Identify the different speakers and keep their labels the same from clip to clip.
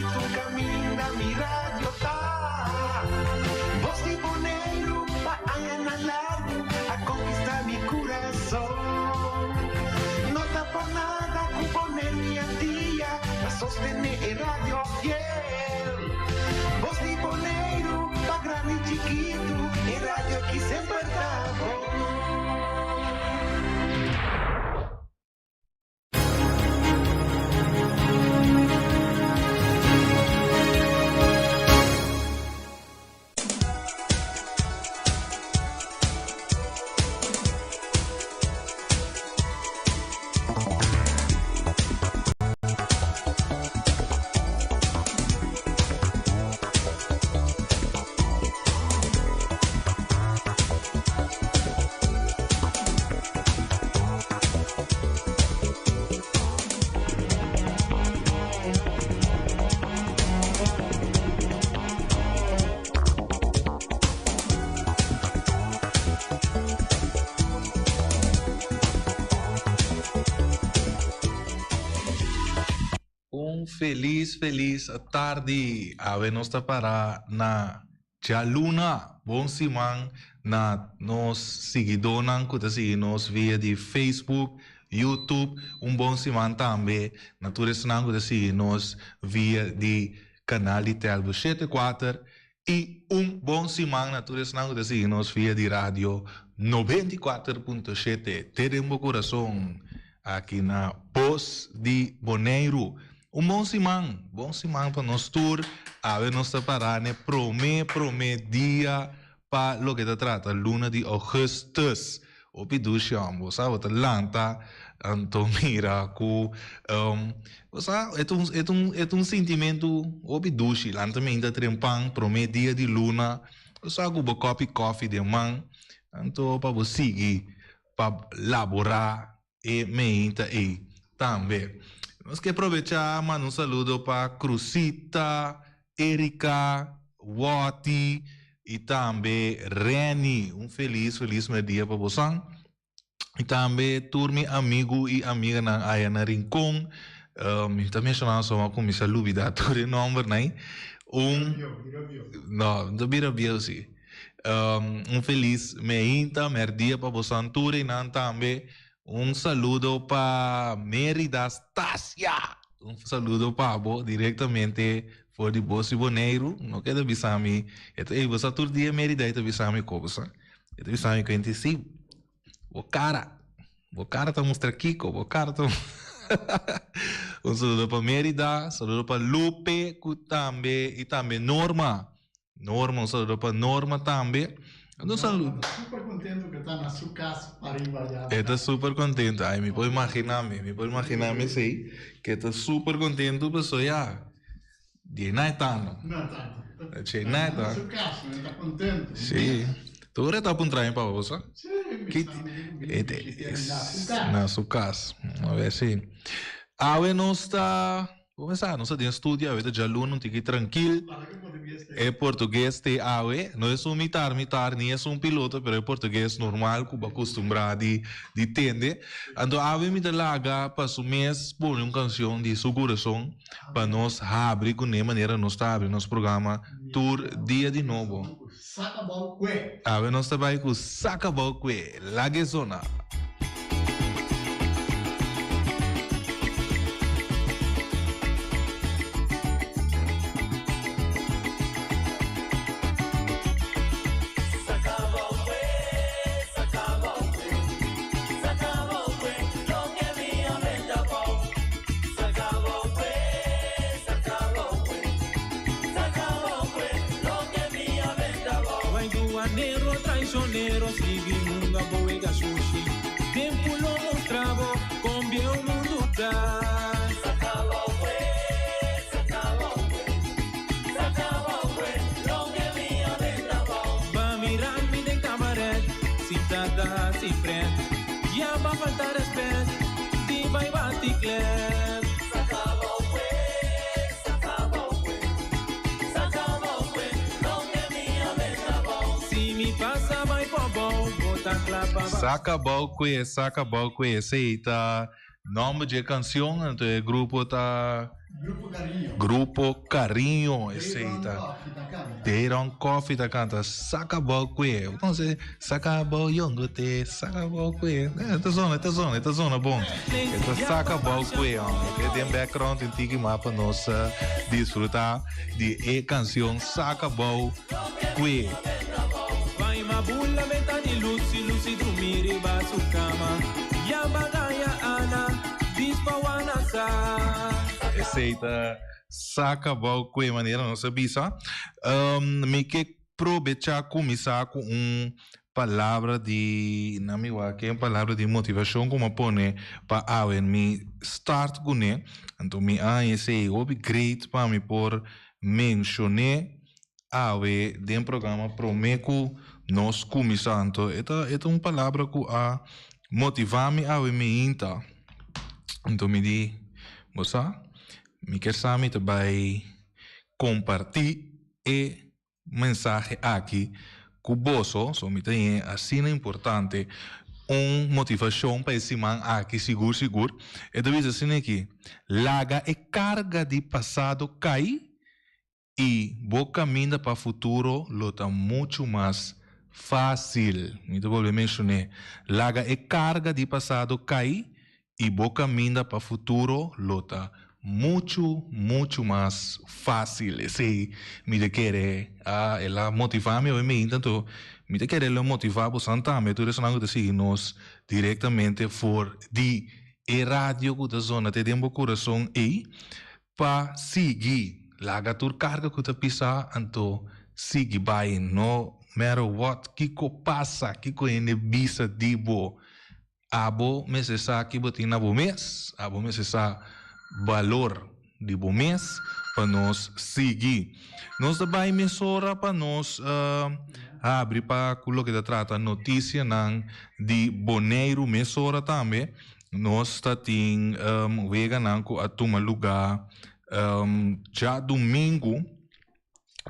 Speaker 1: tu caminha mi radio tá. Voz de boneiro va a largo a conquistar mi corazón. No está por nada con poner mi tía a sostener el radio fiel. Voz de boneiro va grande y chiquito, el radio aquí siempre está bom.
Speaker 2: Feliz tarde. Ave nós está para na Jaluna. Bom simang na nos seguidores que seguem nos via de Facebook, YouTube. Bom simang também na todos que seguem nos via de canal de Telbo 74 e bom simang na todos que seguem nos via de rádio 94.7. Teremos coração aqui na Pos de Boneiro. Bom simang para nós tour, a ver nós parar, né? Prome dia para lo que te trata, luna de augustus, o pidushi ambos, sabe? Atlanta, Antomira, cu, sabe? É sentimento, o pidushi, lantamento trempang, prome dia de luna, sabe? O coffee de man, então para você seguir, para laborar e meinta e também. Nós que aproveitar, mando saludo para Cruzita, Erika, Wati e também Reni. Feliz dia para vocês. E também turmi amigo e amiga na Ayana Rincon. Também chamamos só como se aluvida todo nome, né? Não bira sim. Feliz dia para vocês tour e também saludo para Merida Stasia. Saludo para você diretamente for de Bosi Boneiro. Não quero avisar me. Você todo dia Merida está avisando me como você. Está avisando me que gente sim. O cara está mostrando aqui, o cara está. Saludo para Merida, saludo para Lupe, também e também Norma. Saludo para Norma também. Saludo.
Speaker 3: Super contento que está na sua casa para ir allá.
Speaker 2: Está super contento. Ai, me pode imaginar-me, sim, que está super contento, pessoal, já. De não é tanto.
Speaker 3: Não tanto.
Speaker 2: Na
Speaker 3: sua casa, está contente.
Speaker 2: Sim. Tu já está para para você?
Speaker 3: Sim,
Speaker 2: na sua casa. Vamos ver se. Nós está. Vamos ver, nós temos estúdio, a gente já não tem que tranquilo. É português te awe, não é um militar, nem é piloto, mas é português normal, que acostumado de entender. Então, ave me delaga para o mês por uma canção de seguração para nós abrir com a maneira nós abrir nosso programa Tour Dia de Novo. Ave nós trabalhamos com Sacabalque, Laguezona.
Speaker 4: Traicionero, sigue mundo a boega sushi. Tempo lo mostravo, con o mundo tá. Sacaba, lo que minha venda bom. Va mirar-me de cabaré, citada, se prende. Já vai faltar respeito, de vai baticler.
Speaker 2: Saca balque, aceita nome de canção, então o grupo tá
Speaker 3: Grupo Carinho.
Speaker 2: Grupo Carinho, esse aí
Speaker 3: Deiron
Speaker 2: tá.
Speaker 3: Coffee da canta.
Speaker 2: Deiron Coffee tá canta Sacabou Kwe. Então, Sacabou Yongote, Sacabou Kwe. Esta zona bom. Esta Sacabou Kwe, que tem background em Tiki Mapa nós desfrutar de canção Sacabou Kwe.
Speaker 4: Vai mabula metani Lucy dormir ba su cama. Ya bagaya ana, bispa wana sa.
Speaker 2: Receita Sacabou Kwe, maneira nossa bisa. Me que aproveitar começar com palavra de que é uma palavra de motivação como pone para me start com né. Então me esse obi great para me por mencionar de programa promeco nós começando. Esta uma palavra que a motivar-me me inta. Então me di, moça, me quer saber também compartilhar e mensagem aqui com o bolso, so me tem assim importante motivação para esse man aqui seguro. E talvez assim aqui, larga e carga de passado cai e boa caminho para o futuro luta muito mais fácil. Então vou mencionar, larga e carga de passado cai e boa caminho para o futuro luta muito mais fácil. Esse me de querer ela motivar-me ou me então me de querer motivar por Santa me tu resonando de seguir-nos diretamente for de rádio da zona te dembo coração e para seguir laga tur carga que tu pisa anto seguir by no matter what kiko passa kiko ene bisa dibo abo mesesa que botina bo mês abo mesesa valor de bom mês para nós seguir. Nós também mesora para nós abrir para o que trata notícia de Boneiro mesora também. Nós está tem vega nanco a tomar lugar já domingo.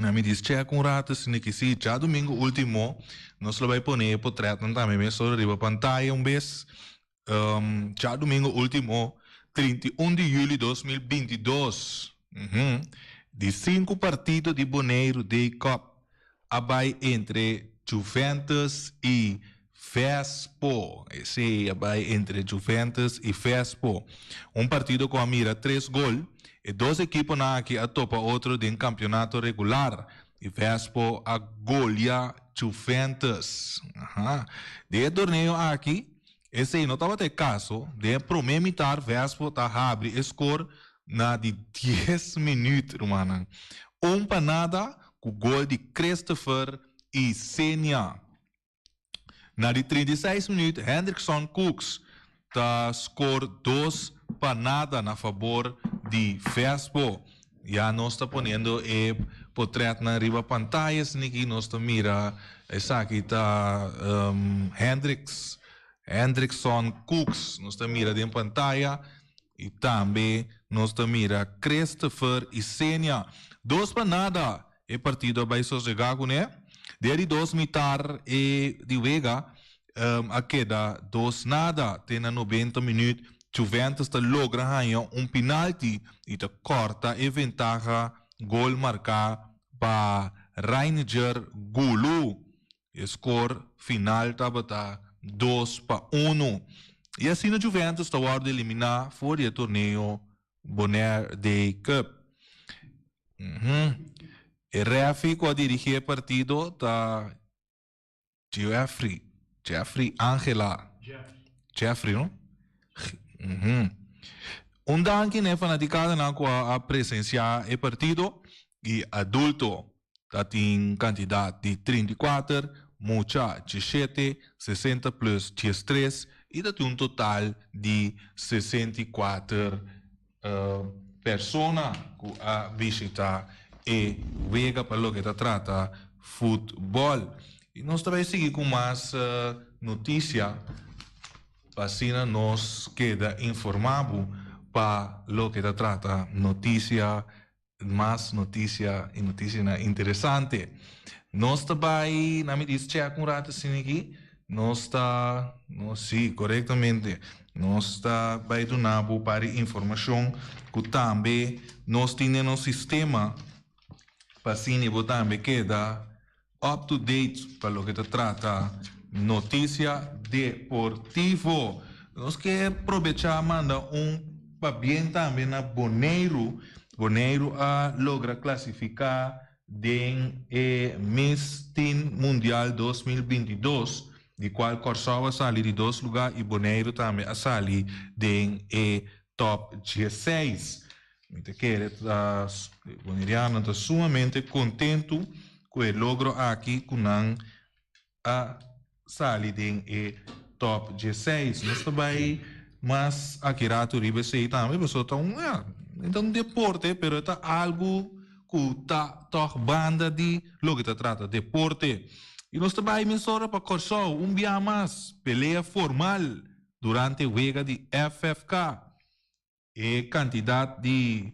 Speaker 2: Na me diz check um rato se que se já domingo último nós vai pôr portrait também mesora riba pantalla vez já domingo último 31 de julho de 2022. De 5 partidos de Boneiro Day Cup. Abai entre Juventus e Fespo. Esse abai entre Juventus e Fespo. Partido com a mira 3 gols. E 2 equipos na que a topa outro de campeonato regular. E Fespo a golia Juventus. De torneio aqui. Esse aí não estava ter caso de primeiro militar Vespo tá abre score na de 10 minutos, mano. Panada com gol de Christopher e Senia. Na de 36 minutos, Hendrickson Cooks tá score 2 panada na favor de Vespo. Já nós está ponendo portrait na riba pantallas, niki nós está mira, essa aqui tá Hendrickson Cooks, nós está mira em pantalla e também nós está mira Christopher e Senia. 2 para nada é partido vai sossegar com né? Desde 2 mitar e de Vega a queda 2 nada tem na 90 minutos. Juventus está logra penalti e está corta a ventaja gol marcar para Reininger Gulu. O score final estava 2-1. E assim a Juventus está a eliminar fora do torneio Bonaire Day Cup. E refi a dirigir o partido está Jeffrey Angela. Jeffrey, não? Danke ne fanaticada na a presenciar o partido e adulto tá tem candidato de 34, mucha 17, 60 plus 13 e dá um total de 64 pessoas que a visitar e vega para o que trata futebol. E nós também seguimos com mais notícia. Assim nos queda informado para lo que trata notícia, mais notícia e notícia interessante. Nós também, na me diz check um rato assim aqui, nós está, sim, corretamente, nós está vai donar para informação que também nós temos um sistema para assim também queda up to date para o que se trata notícia deportivo. Nós que aproveitar manda para bem também na Boneiro a logra classificar den Miss Teen Mundial 2022, de qual Corsova sali de 2 lugares e Boneiro também a sali den top 16. O Boneriano está sumamente contente com o logro aqui com a sali den top 16. Nós também, mas aqui rato ribe sei também, pessoal está então deporte, pero está algo que está banda de lo que se trata deporte. E nós também mensura para Corsol dia mais pelea formal durante a vega de FFK. E quantidade de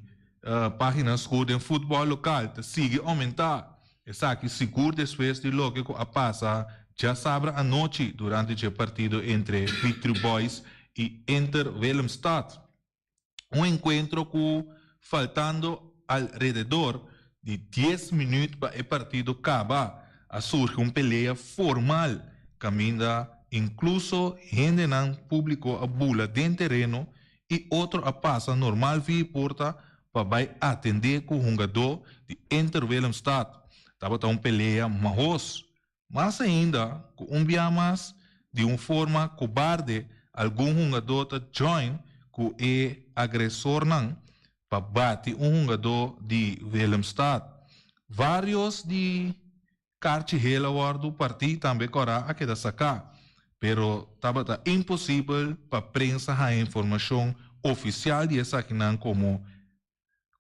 Speaker 2: páginas de futebol local sigue a aumentar. Essa aqui seguro depois de lo que passa já sabe a noite durante o partido entre Victory Boys e Inter Willemstad. Encontro que faltando alrededor de 10 minutos para o partido acabar, surge uma pelea formal, caminha incluso gente não publicou a bula dentro terreno e outro a passa normal via porta para vai atender com o jogador de Inter Willemstad. Estava uma pelea mas ainda com dia mais de uma forma cobarde, algum jogador join com o agressor não para bater jogador de Willemstad. Vários de cartihela do partido também corá a queda sacar, pero estava impossível para a prensa a informação oficial de essa que não como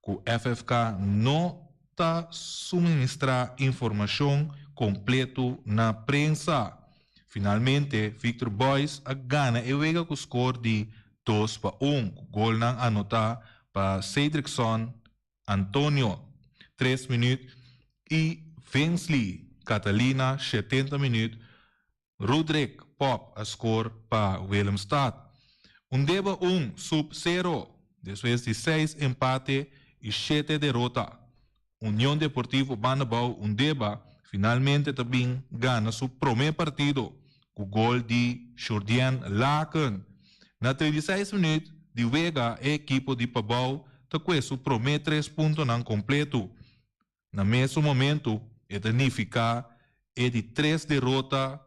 Speaker 2: que o FFK não está suministrar informação completo na prensa. Finalmente, Victor Boys a gana e vega com o score de 2-1. Gol não anotar para Cedrickson Antonio 3 minutos e Vensley Catalina 70 minutos. Rudrick Pop a score para Willemstad. Deba 1-0. Depois de 6 empate e 7 derrota. União Deportivo Banabao Deba finalmente também gana seu primeiro partido com o gol de Jordian Laken. Na 36 minutos de Vega, a equipe de Pabau está com seu primeiro 3 pontos não completo. No mesmo momento, a danificar é de 3 derrotas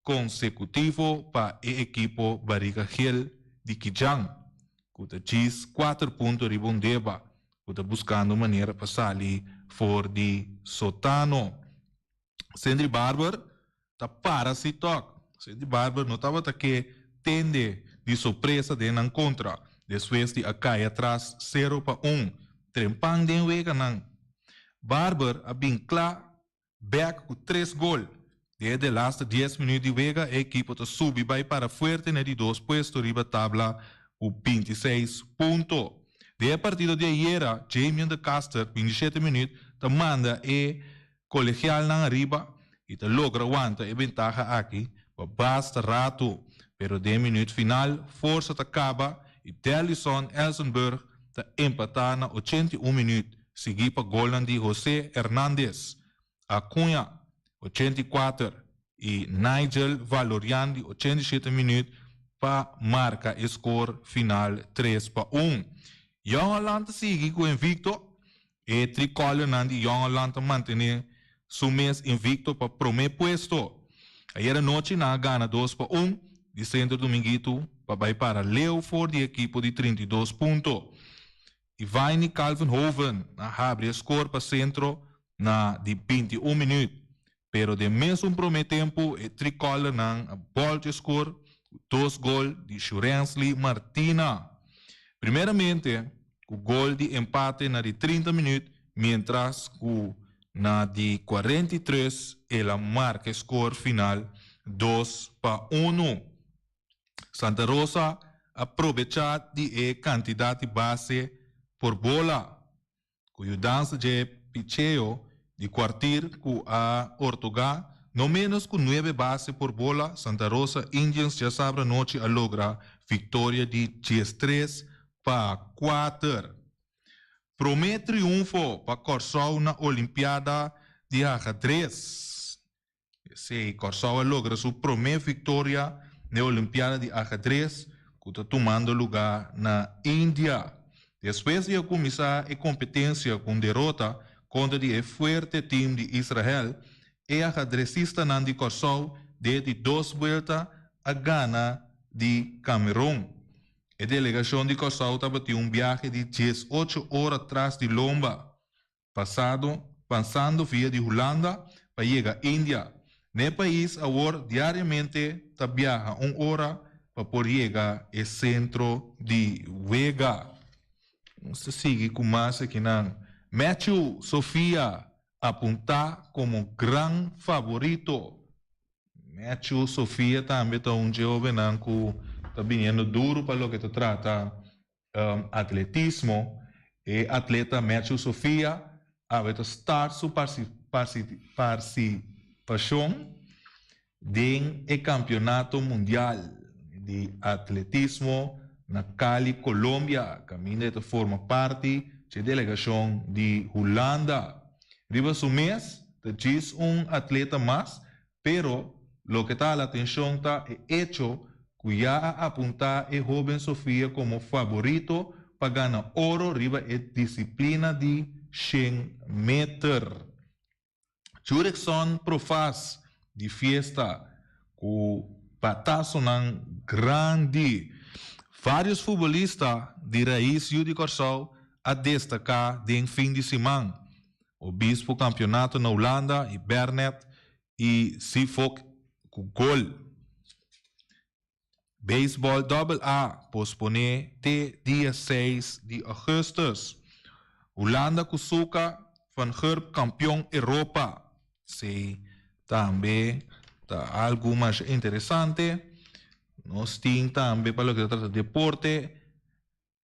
Speaker 2: consecutivas para a equipe Barriga Hill de Kijang, que diz 4 pontos de Bondeba, que está buscando maneira para sair fora de Sotano. Sandri Barber está para se tocar. Sandri Barber não estava que tende de surpresa de não contra. Depois de a cair atrás 0-1. Trempang de vega não. Barber a bem claro, back com 3 gols. Desde os last 10 minutos de vega, a equipe está subindo para forte de 2 postos riba tabla com 26 pontos. De partido de ayer, Jamie de Caster, 27 minutos, te manda colegial na arriba e te logra aguanta a ventaja aqui, basta rato, pero de minuto final, força te acaba e Delison Elsenberg te empatar na 81 minutos, seguir para gol de José Hernández, Acunha, 84 e Nigel Valorian de 87 minutos para marcar o score final 3-1. Young Holland sigue com invicto e tricolor de Young Holland manter su mês invicto para o primeiro puesto. Ayer a noite na gana 2-1 de Centro Dominguito para Leo Ford de equipe de 32 pontos. E Vaini Calvenhoven abre o score para Centro na de 21 minutos. Pero de mesmo primeiro tempo, o tricolor na volta de score 2 gols de Shurensley Martina. Primeiramente, o gol de empate na de 30 minutos, mientras que na de 43 ela marca score final 2-1. Santa Rosa aprovecha de quantidade de base por bola, cuja dança de picheo de quartir com a Ortogá no menos con 9 bases por bola, Santa Rosa Indians ya sabe noche a logra victoria de 10-3-4. Promete triunfo para Corsau na Olimpiada de ajedrez. Sí, Corsau logra su primera victoria na Olimpiada de ajedrez, que está tomando lugar na India. Después de comenzar a competencia con derrota contra el fuerte team de Israel, el ajedrecista Nandi Corsau desde 2 vueltas a Ghana de Camerún. La delegación de Corsau batió un viaje de 18 horas atrás de Lomba, pasando vía de Holanda para llegar a India. En el país, ahora diariamente viaja 1 hora para poder llegar al centro de Vega. Vamos a seguir con más aquí. Matthew Sofia apunta como gran favorito. Matthew Sofia también está un joven que está viniendo duro para lo que se trata atletismo. El atleta Matthew Sofia va a start su participación en el campeonato mundial de atletismo na Cali, Colombia. Camina de forma parte de delegación de Holanda. Riba su mes, es un atleta más, pero lo que está la atención está el hecho que ya apunta a joven Sofía como favorito para ganar oro riba en disciplina de 100 metros. Jurickson profaz de fiesta com patazo grande. Vários futbolistas de raiz de Corsau a destacar em fim de semana. O Bispo Campeonato na Holanda, e Bernet e Sifok com gol. Baseball AA pospone até dia 6 de agosto. Holanda com Suca van Gerb campeão Europa. Sim, também está algo mais interessante. Nós temos também para o que trata de deporte.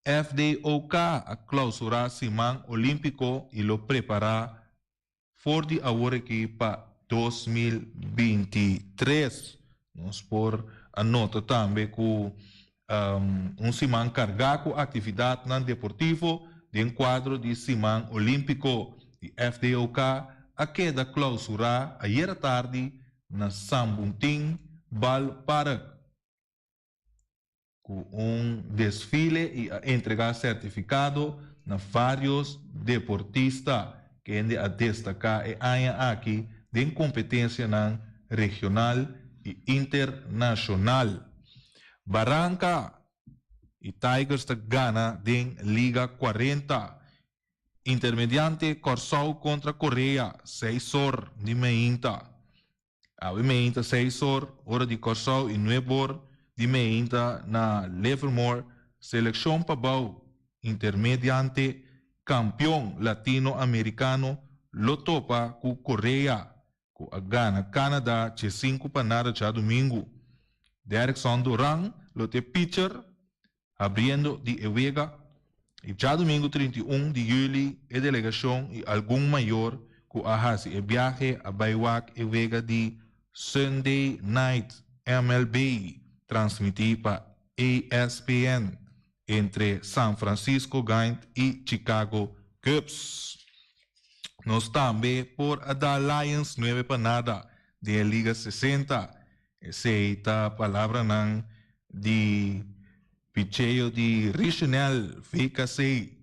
Speaker 2: FDOK a clausurar Semana Olímpico e lo preparar for de agora aqui para 2023. Nós por a nota também com semana carregado com atividade não deportivo de quadro de Semana Olímpico de FDOK a queda clausurar ayer à tarde na Sambuntin Bal Park com desfile e a entregar certificado na vários deportistas que ainda a destacar e aqui de competência na regional e internacional. Barranca e Tigers da Ghana de Liga 40. Intermediante Corsau contra Coreia, 6 horas de meinta. Ave meinta 6 horas, hora de Corsau e 9 horas de meinta na Livermore. Seleção Pabau, intermediante, campeão latino-americano, lo topa com Coreia, com a Ghana, Canadá, de 5 para nada já domingo. Derrickson Duran, lo te pitcher, abrindo de Evega. E já domingo 31 de julho, a delegação e algum maior que ahasi o viaje a Baywak e Vega de Sunday Night MLB, transmitir para ESPN entre San Francisco Giants e Chicago Cubs. Nós também por a da Lions 9 para nada de Liga 60. Essa é a palavra de picheio de Richinel, VKC,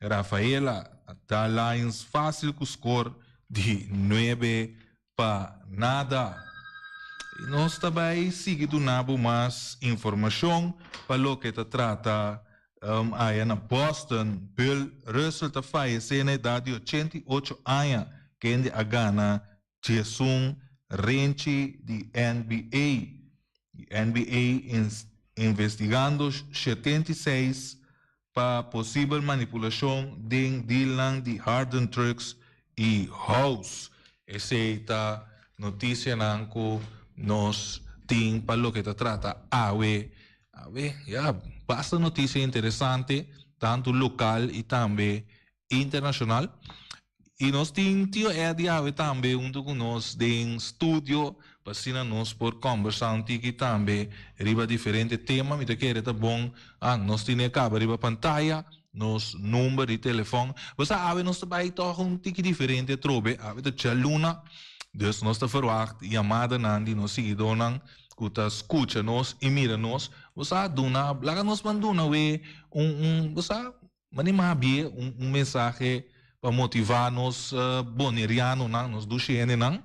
Speaker 2: Rafaela, da Lions fácil com score de 9 para nada. E nós também seguimos dando mais informação para o que se trata aí na Boston. Bill Russell está falecendo na idade de 88 anos, que ainda a Ghana Jason Renchi de NBA. NBA investigando 76 para possível manipulação de Dylan de Harden Trucks e House. Essa é a notícia que nós temos para o que se trata. Basta notícia interessante, tanto local e também internacional. E nós temos tio Eddie Ave também junto com nós em estúdio para nós por conversar aqui também riba diferente tema, me quer tá bom, nós temos cabo riba pantalla, nos número de telefone, você ave nós vai toch tique diferente trobe, ave de luna, dus nós tá verwacht chamada nandi nós seguidor nang kuta escuta nós e mira nós, você duna, laga nós manduna we você manima bie mensagem para motivar nos boneriano nang nos duchene nang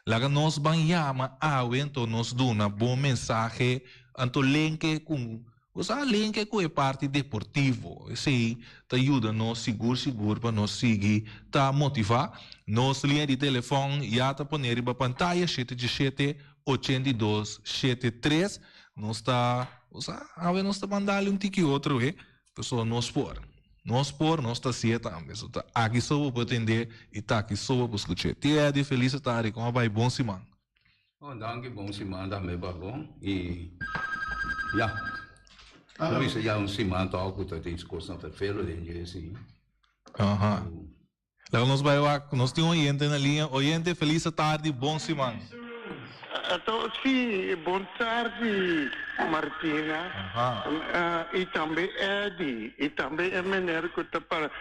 Speaker 2: laga nós banhama então nos duna bom mensagem anto link com usar link com a parte deportivo esse te ajuda nós seguro para nós seguir tá motivar nos linha de telefone já tá poner na pantalla 717-8273 nós tá usar nós tá mandar tique outro pessoa nós nós tá certo mesmo tá aqui só para atender e tá aqui só para escutar de feliz tarde como vai bom semana
Speaker 5: danke bom semana também bom e por isso já semana tá algo tá discussão tá feio de assim
Speaker 2: Lá nós vai nós temos oyente na linha oyente feliz tarde bom semana
Speaker 6: então sim boa tarde Martina e também Eddie e também a maneira que está para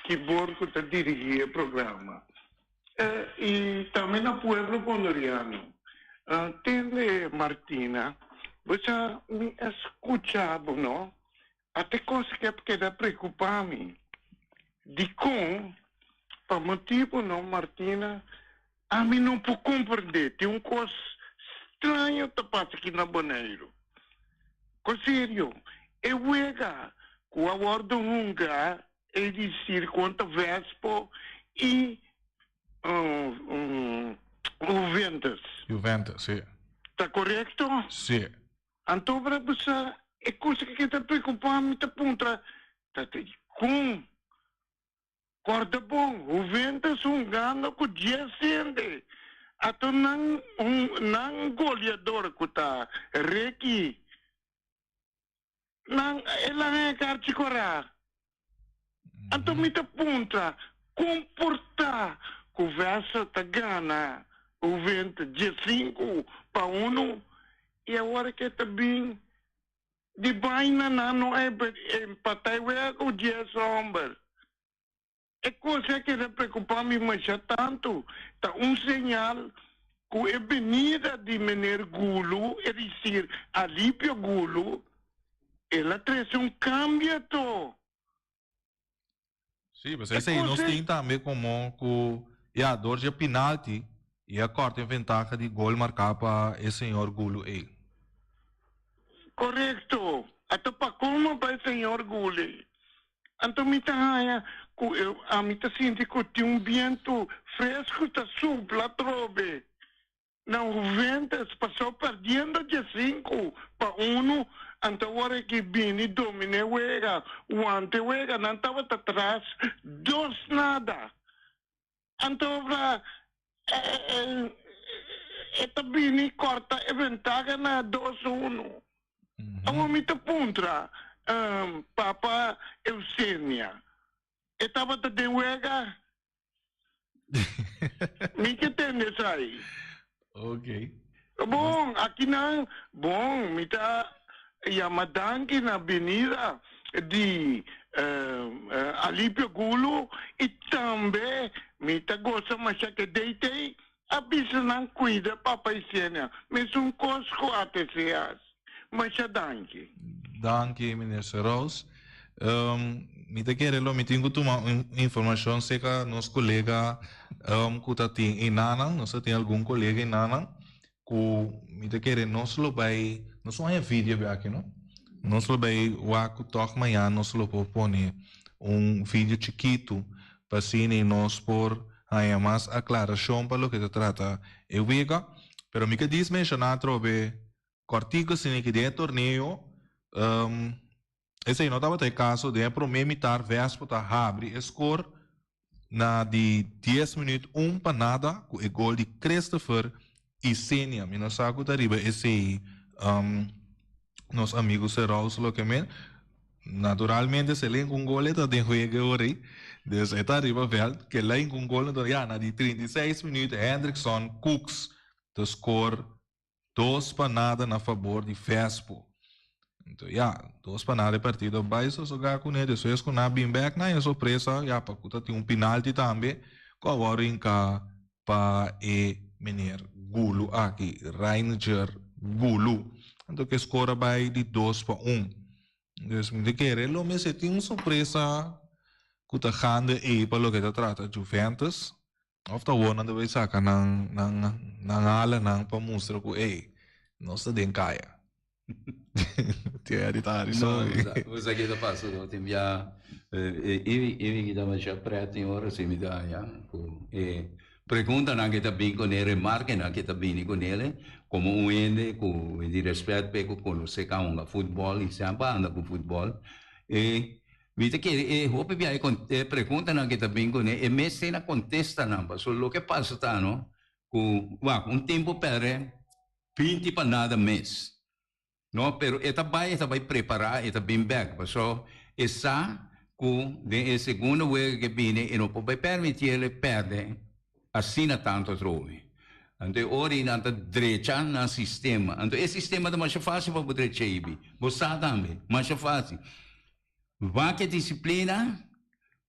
Speaker 6: que bom que está dirigir o programa e também no pueblo bonoriano tem Martina você me escuchava não até coisa que queda preocupar-me de com para motivo não Martina a mim não puedo compreender tem coisa estranho que passa aqui na Bonaire com sério eu vega com a ordem nunca é dizer quanto vespo e
Speaker 2: Juventus sim
Speaker 6: está correto?
Speaker 2: sim
Speaker 6: então para você é coisa que está preocupando tá ponta tá com corda bom o vento gano com descende ato não goleador que tá reiki não ela é carticora então me tá ponta comportar conversa tá gana o vento de 5 para 1 e agora que tá bem de baina não é empatar o dia sombra é coisa que não preocupa-me mais tanto tá sinal que a venida de Mener Gulo é dizer Alípio Gulo ela traz cambio to
Speaker 2: sim mas esse aí nós temos também como que a dor de penalti e a corta em vantagem de gol marcado para esse senhor Gulo aí
Speaker 6: correto até para como para o senhor Gulo então me tá a mim tá sentindo que tem vento fresco tá supla trobe não o vento passou perdendo de 5 para 1 então agora que vem domine wega o ante wega não estava atrás 2 nada então para esta bini corta a vantagem na 2-1 a mim tá puntra Papa Eusênia estava de wega me que tem isso aí
Speaker 2: ok
Speaker 6: bom aqui não bom me tá Yamadan que na avenida de Alípio Gulo e também me tá gosta mais que deitei a bisa não cuida Papa Eusênia mesmo cosco até seas mas danke
Speaker 2: danke minister Rose me te quero me tenho uma informação sei que nosso colega que tá em Nanang nós tem algum colega em Nanang que me te quero nós lo vai nós não é vídeo aqui não nós lo vai o que toca amanhã nós lo propone vídeo chiquito para sim nós por aí mais aclaração para o que se trata eu vega pero me que diz mencionar trobe cortico sim que de torneio esse aí não estava ter caso de promemitar Vespo tá abre score na de 10 minutos para nada com o gol de Christopher e Senia me não sabe que tá riba esse aí nos amigos serão locamente naturalmente se lê com gol então tem juega ori dus eta riba veld que lê com gol então ja na die 36 minutos Hendrickson Cooks de score 2 para nada na favor de Vespo. Então ja 2 para nada partido vai só jogar com ele depois com na Bimbeck na é surpresa ja para que tem penalti também com agora em cá para meneer Gulu aqui Reininger Gulu então que score vai de 2 para 1. Dus me querer lo me se tinha surpresa que tá gande para lo que tá trata Juventus of tá wona de vai sacar na ala não para mostrar que não está den caia. Tiari
Speaker 5: só. Os aqui da passo não tem já que dá mais preto em hora se me dá já. Pergunta na que tá bem com ele, marca na que tá bem com ele, como ende com de respeito pego com você que anda futebol e sempre anda com futebol. Viste que hope bia pergunta na que tá bem com ele, me se na contesta não, só o que passa tá não, com tempo perde 20 para nada mês. Não, pero eta vai preparar, eta bem back, só essa com de segunda vez que vem e não pode permitir ele perder. Assina tanto trovi. Então, ora na direita no sistema. Então, esse sistema é mais fácil para poder chegar. Você também, mais fácil. Vai que disciplina,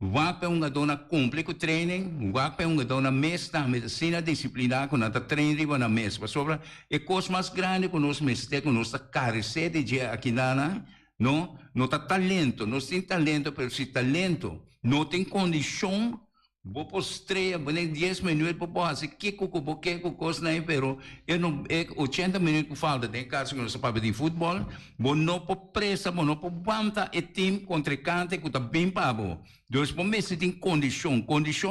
Speaker 5: vai para uma dona cumpre com treino, vai para uma dona mês também, assina disciplina com nada treino na mês. Para sobra, é coisa mais grande com nós mês, com nossa carecer de dia aqui na não tá talento, não tem talento, mas se talento não tem condição. Vou postreia, vou nem 10 minutos para fazer que coisa não é, pero eu não 80 minutos que falta tem caso que nós sabemos de futebol, vou não por pressa, vou não por banta e time contra cante que tá bem pago. Deus por mim se tem condição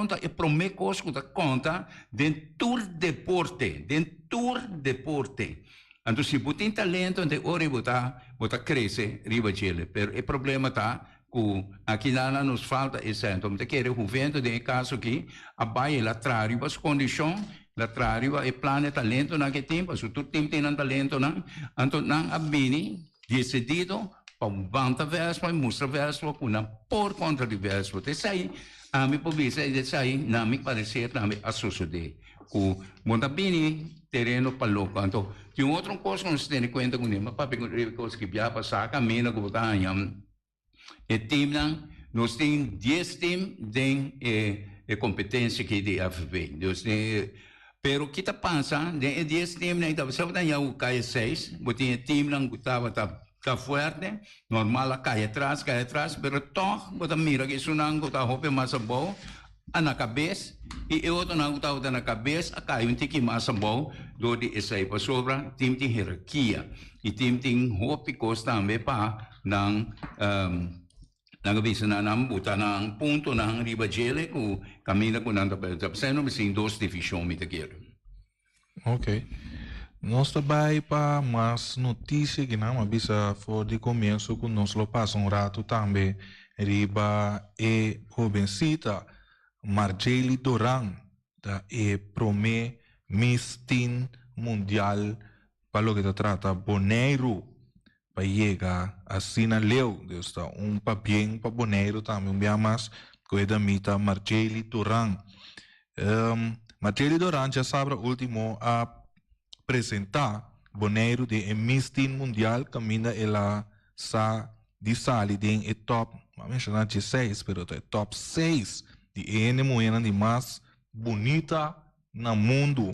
Speaker 5: tá é prometer coisa que tá conta dentro do deporte. Então se você tem talento, então ora você cresce, riba dele, pero o problema tá aqui na nos falta esse então te quer o vento de caso que a baia latrário as condições latrário é plano talento naquele tempo se tu tem talento não então não abini decidido para banta verso para mostrar verso com na por contra de verso te sai a mim por isso de sai na me parecer na me associado com montabini terreno para louco então tem outra coisa que nós temos em conta com ele mas para pegar coisa que já passar caminho com o e time nós temos 10 times de competência que de AFB. Pero o que está passando, de 10 times, você vai ter o caia 6, você tem time que está forte, normal, cai atrás, pero toch, você mira que isso não está roupa mais bom, na cabeça, e outro não está na cabeça, cai um tique mais bom, do de essa aí para sobra, time tem hierarquia, e time tem roupa costa também para não nagabisa na buta ng punto ng ribagele ko kamina ko nang tapseno bising dos divisão mi taquero.
Speaker 2: Ok. Nós também para mais notícias que não avisa for de começo que nós lo passa rato também riba e jovencita Marjeli Duran da e prome Miss Teen Mundial para lo que te trata Boneiro para llegar a Sinaleu, está papel para Boneiro também, mais que da mita Marjeli Duran. Marjeli Duran já sabe o último a apresentar Boneiro de Miss Teen Mundial, camina ela sa di sali de e top, vamos chamar de 6, pero é top 6 de N moeda de mais bonita no mundo.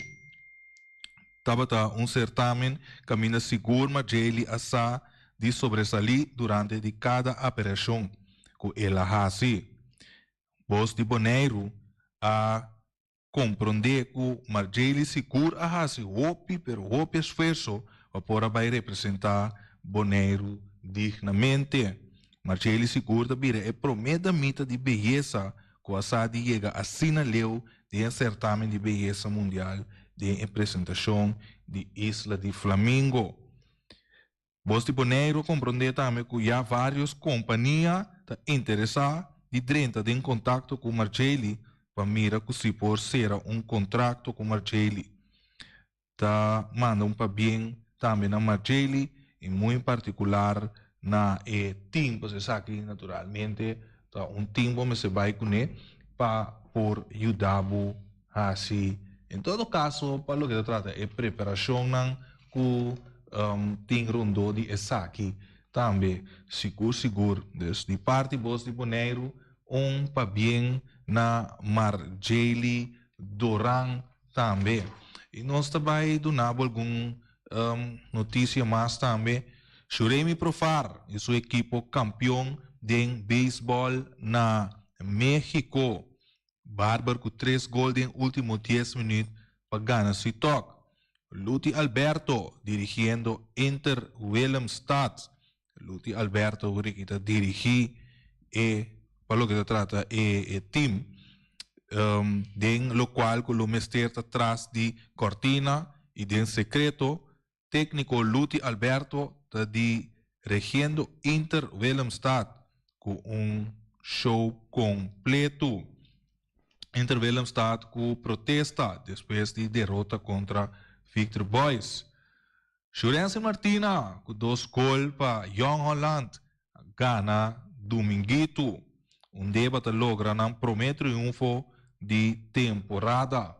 Speaker 2: Estava certamen camina seguro Marjeli asa de sobresalir durante de cada operação que ela faz. Voz de Boneiro a compreender que Marjeli seguro a faz hopi, pero hopi esforço para vai representar Boneiro dignamente. Marjeli seguro também é promessa mita de beleza que a SAD chega a Sinaleu de certamen de beleza mundial de apresentação de Isla de Flamingo. Voz de Boneiro compreender também que já várias companhias interessadas de dentro de contato com Marjeli para mirar que se pode ser contrato com Marjeli. Manda para bem também a Marjeli e muito particular na tempo se aqui naturalmente tá tempo me se vai com para por ajudar assim. Em todo caso, para o que se trata é preparação que tem rondo de aqui também seguro desde parte de Bonaire para bem na Marjeli Doran também. E nós também donamos alguma notícia mais também. Shuremi Profar e sua equipe campeão de beisebol na México. Bárbaro com 3 gols em últimos 10 minutos para ganhar seu toque. Luti Alberto dirigindo Inter Willemstad. Luti Alberto que está dirigindo para lo que se trata team den lo cual con lo mester atrás de cortina y de secreto técnico Luti Alberto está dirigiendo Inter Willemstad con un show completo. Inter Willemstad con protesta después de derrota contra Victor Boys. Jurense Martina com 2 gols para Young Holland gana dominguito. Debate logra um primeiro triunfo de temporada.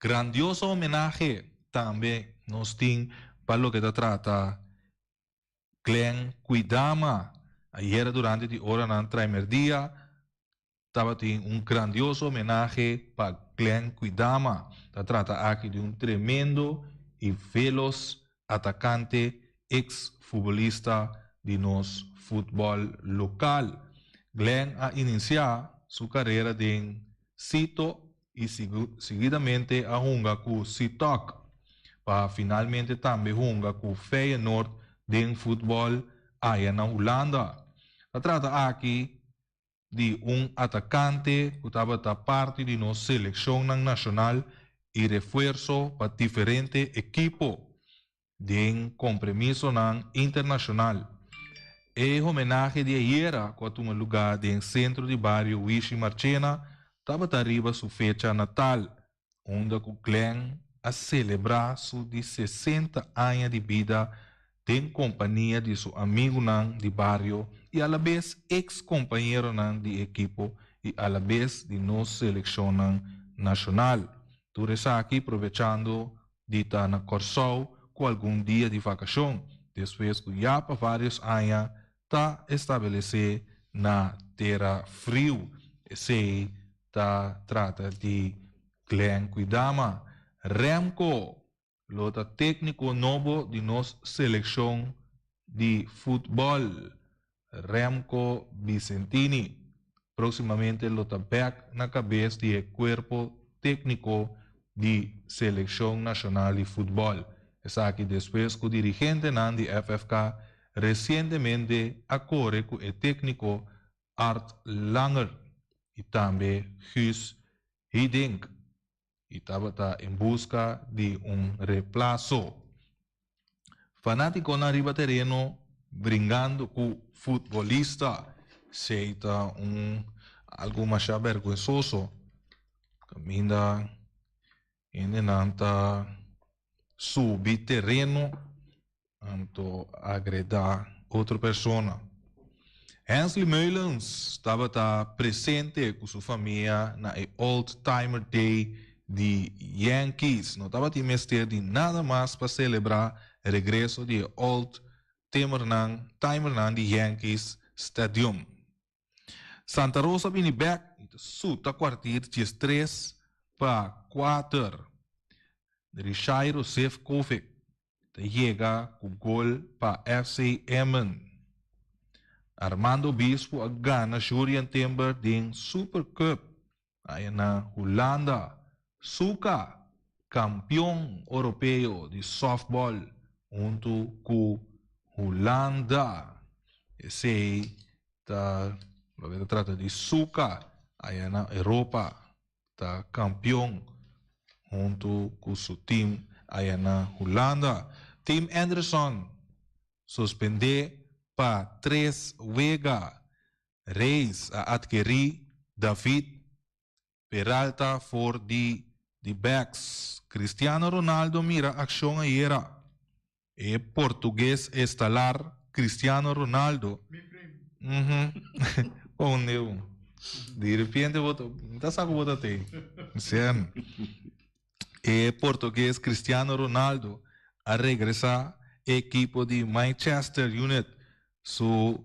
Speaker 2: Grandioso homenagem também nos tem para o que se trata Glenn Quidama. Ayer durante a hora na primeiro dia estava grandioso homenagem para Glenn Quidama. Se trata aqui de tremendo e veloz atacante, ex-futbolista de nosso futebol local. Glenn ha iniciado sua carreira em Cito e seguidamente a junga com Citok, para finalmente também junga com Feyenoord em futebol aí na Holanda. Se trata aqui de atacante que estava parte de nossa seleção nacional e reforço para diferentes equipos de compromisso internacional. E homenagem de ayer, quando um lugar no centro de bairro Wishi Marchena, estava arriba sua fecha natal, onde o Glenn a celebrar sua de 60 anos de vida em companhia de seu amigo de bairro e a la vez ex-companheiro de equipo e a la vez de nossa seleção nacional. Tu está aqui aproveitando de estar na Corsol com algum dia de vacação, depois que já para vários anos está estabelecido na terra frio. Esse trata de Glenn Quidama. Remco, o técnico novo de nossa seleção de futebol. Remco Vicentini. Proximamente lo back na cabeça do corpo técnico de seleção nacional de futebol. Essa aqui depois que o dirigente de FFK recentemente acorde com o técnico Art Langer e também Guus Hiddink e estava em busca de reemplaço. Fanático na riba terreno brincando com futebolista seita algo mais vergonhoso. Caminha nanta subir terreno anto agredar outra pessoa. Hensley Meulens estava presente com sua família na Old Timer Day de Yankees. Não estava de nada mais para celebrar o regresso de Old Timer de Yankees Stadium. Santa Rosa Binibek suta quartier de 3 para 4. Rishairo Sefcovic chega com gol para FC Emmen. Armando Bispo gana Julian Timber em Super Cup aí na Holanda. Suka, campeão europeu de softball junto com Holanda. Esse se trata de Suka aí na Europa, está campeão junto com seu time aí na Holanda. Tim Anderson suspender para 3 Vega. Reis a adquirir David Peralta for the backs. Cristiano Ronaldo mira ação ayer. E português estelar Cristiano Ronaldo.
Speaker 3: Mi primo.
Speaker 2: Onde de repente tá sabe o tem. Sim. E português Cristiano Ronaldo a regressar equipo de Manchester United su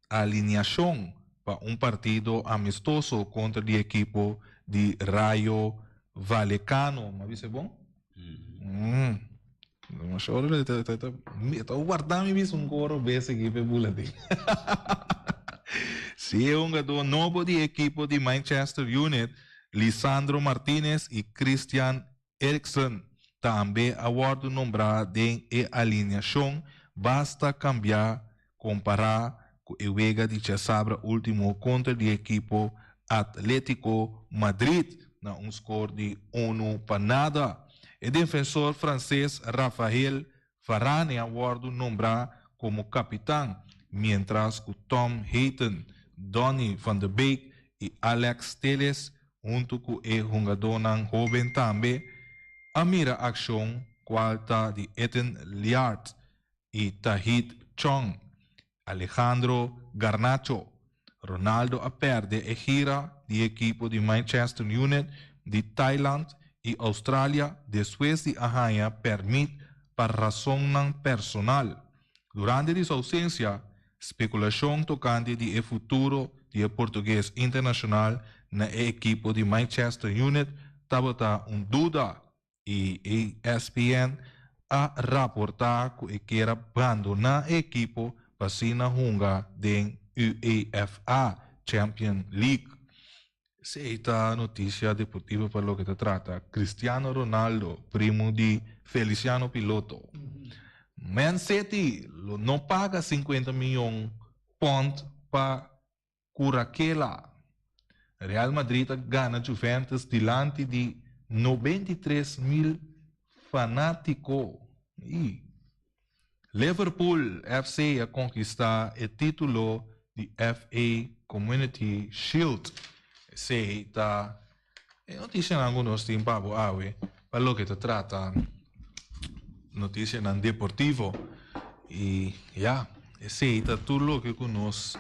Speaker 2: alineação para partido amistoso contra o equipo de Rayo Vallecano. Mas isso é bom? Não choro, tá guardando isso coro esse equipe bulletin. Se é jogador novo de equipo de Manchester United, Lisandro Martínez e Christian Eriksen também aguardam nombrado em alineação. Basta cambiar, comparar com o Vega de Chesabra último contra o equipo Atlético Madrid, na score de 1-0. O defensor francês Rafael Varane aguarda nombrado como capitão, mientras que Tom Hayton, Donny van de Beek e Alex Telles, junto com o jogador jovem também, a mira ação qualta de Ethan Liard e Tahith Chong, Alejandro Garnacho. Ronaldo a perde a gira de equipo de Manchester United de Thailand e Austrália depois de arranha permite para razão personal. Durante essa ausência, especulação tocante de futuro de português internacional na equipo de Manchester United estava dúvida e ESPN a reportar que quer abandonar a equipo para se na runga da UEFA Champions League. Esta notícia deportiva para o que se trata. Cristiano Ronaldo, primo de Feliciano Piloto. Man City não paga 50 milhões pontos para Curaquela. Real Madrid ganha Juventus diante de 93 mil fanáticos. E Liverpool FC a conquistar o título de FA Community Shield. Seita notícia em alguns tempos para o que se trata. Notícia não deportivo e seita tudo o que nos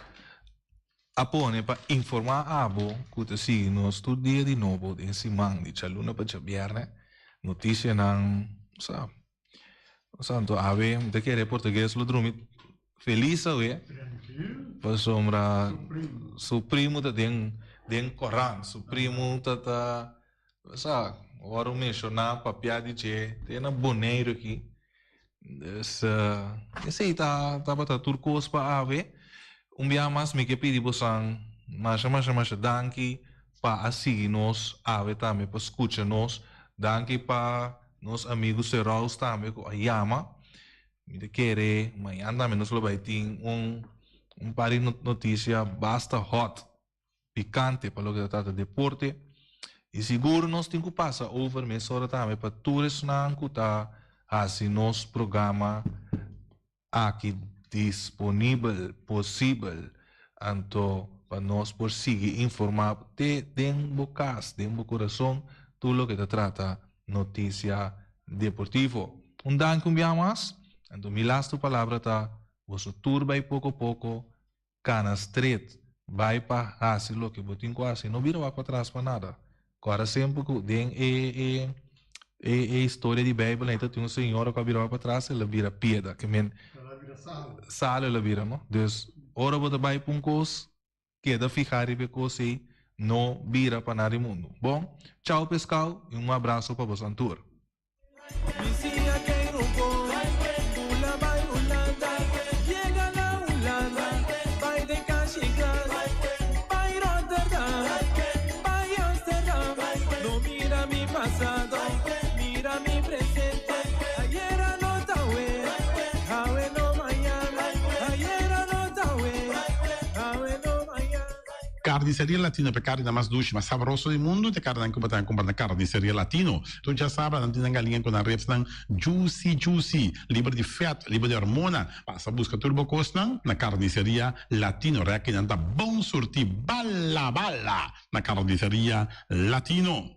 Speaker 2: apone para informar abo que se nos todo dia de novo em semana de chaluna para viernes notícia não sabe santo ave de que português lo drumit feliz para sombra su primo den Coran su primo tata sa ora mencionar papia de che tem na boneiro aqui esse tá turcos para ave dia mais me que pedi bosang mas danke para assim nos ave também para escutar nos danke para nos amigos cerrados também com a Yama me querer amanhã também nos lo vai ter par de notícia basta hot picante para o que se trata de deporte e seguro nós temos que passar over meia hora também para todos não escutar assim nos programa aqui disponível possível então para nós por seguir informar de bocas de coração tudo o que se trata notícia deportivo danke mais então minha last palavra tá você turba e pouco a pouco cana street vai para assim o que botin quase não vira para trás para nada agora sempre que tem história de Bíblia então tem senhor que vira para trás ele vira pedra que men sale ele vira não então ora você vai para coisa queda ficar e coisa não vira para nada mundo bom tchau pessoal e abraço para você Antur.
Speaker 7: Carniceria Latino per carne mais doce, mais saboroso do mundo, te carne que botar comprar na Carniceria Latino. Tu já sabe, não tem galinha com a refstan juicy, livre de fat, livre de hormona. Passa busca turbo costan na Carniceria Latino, que não tá bom sortir bala na Carniceria Latino.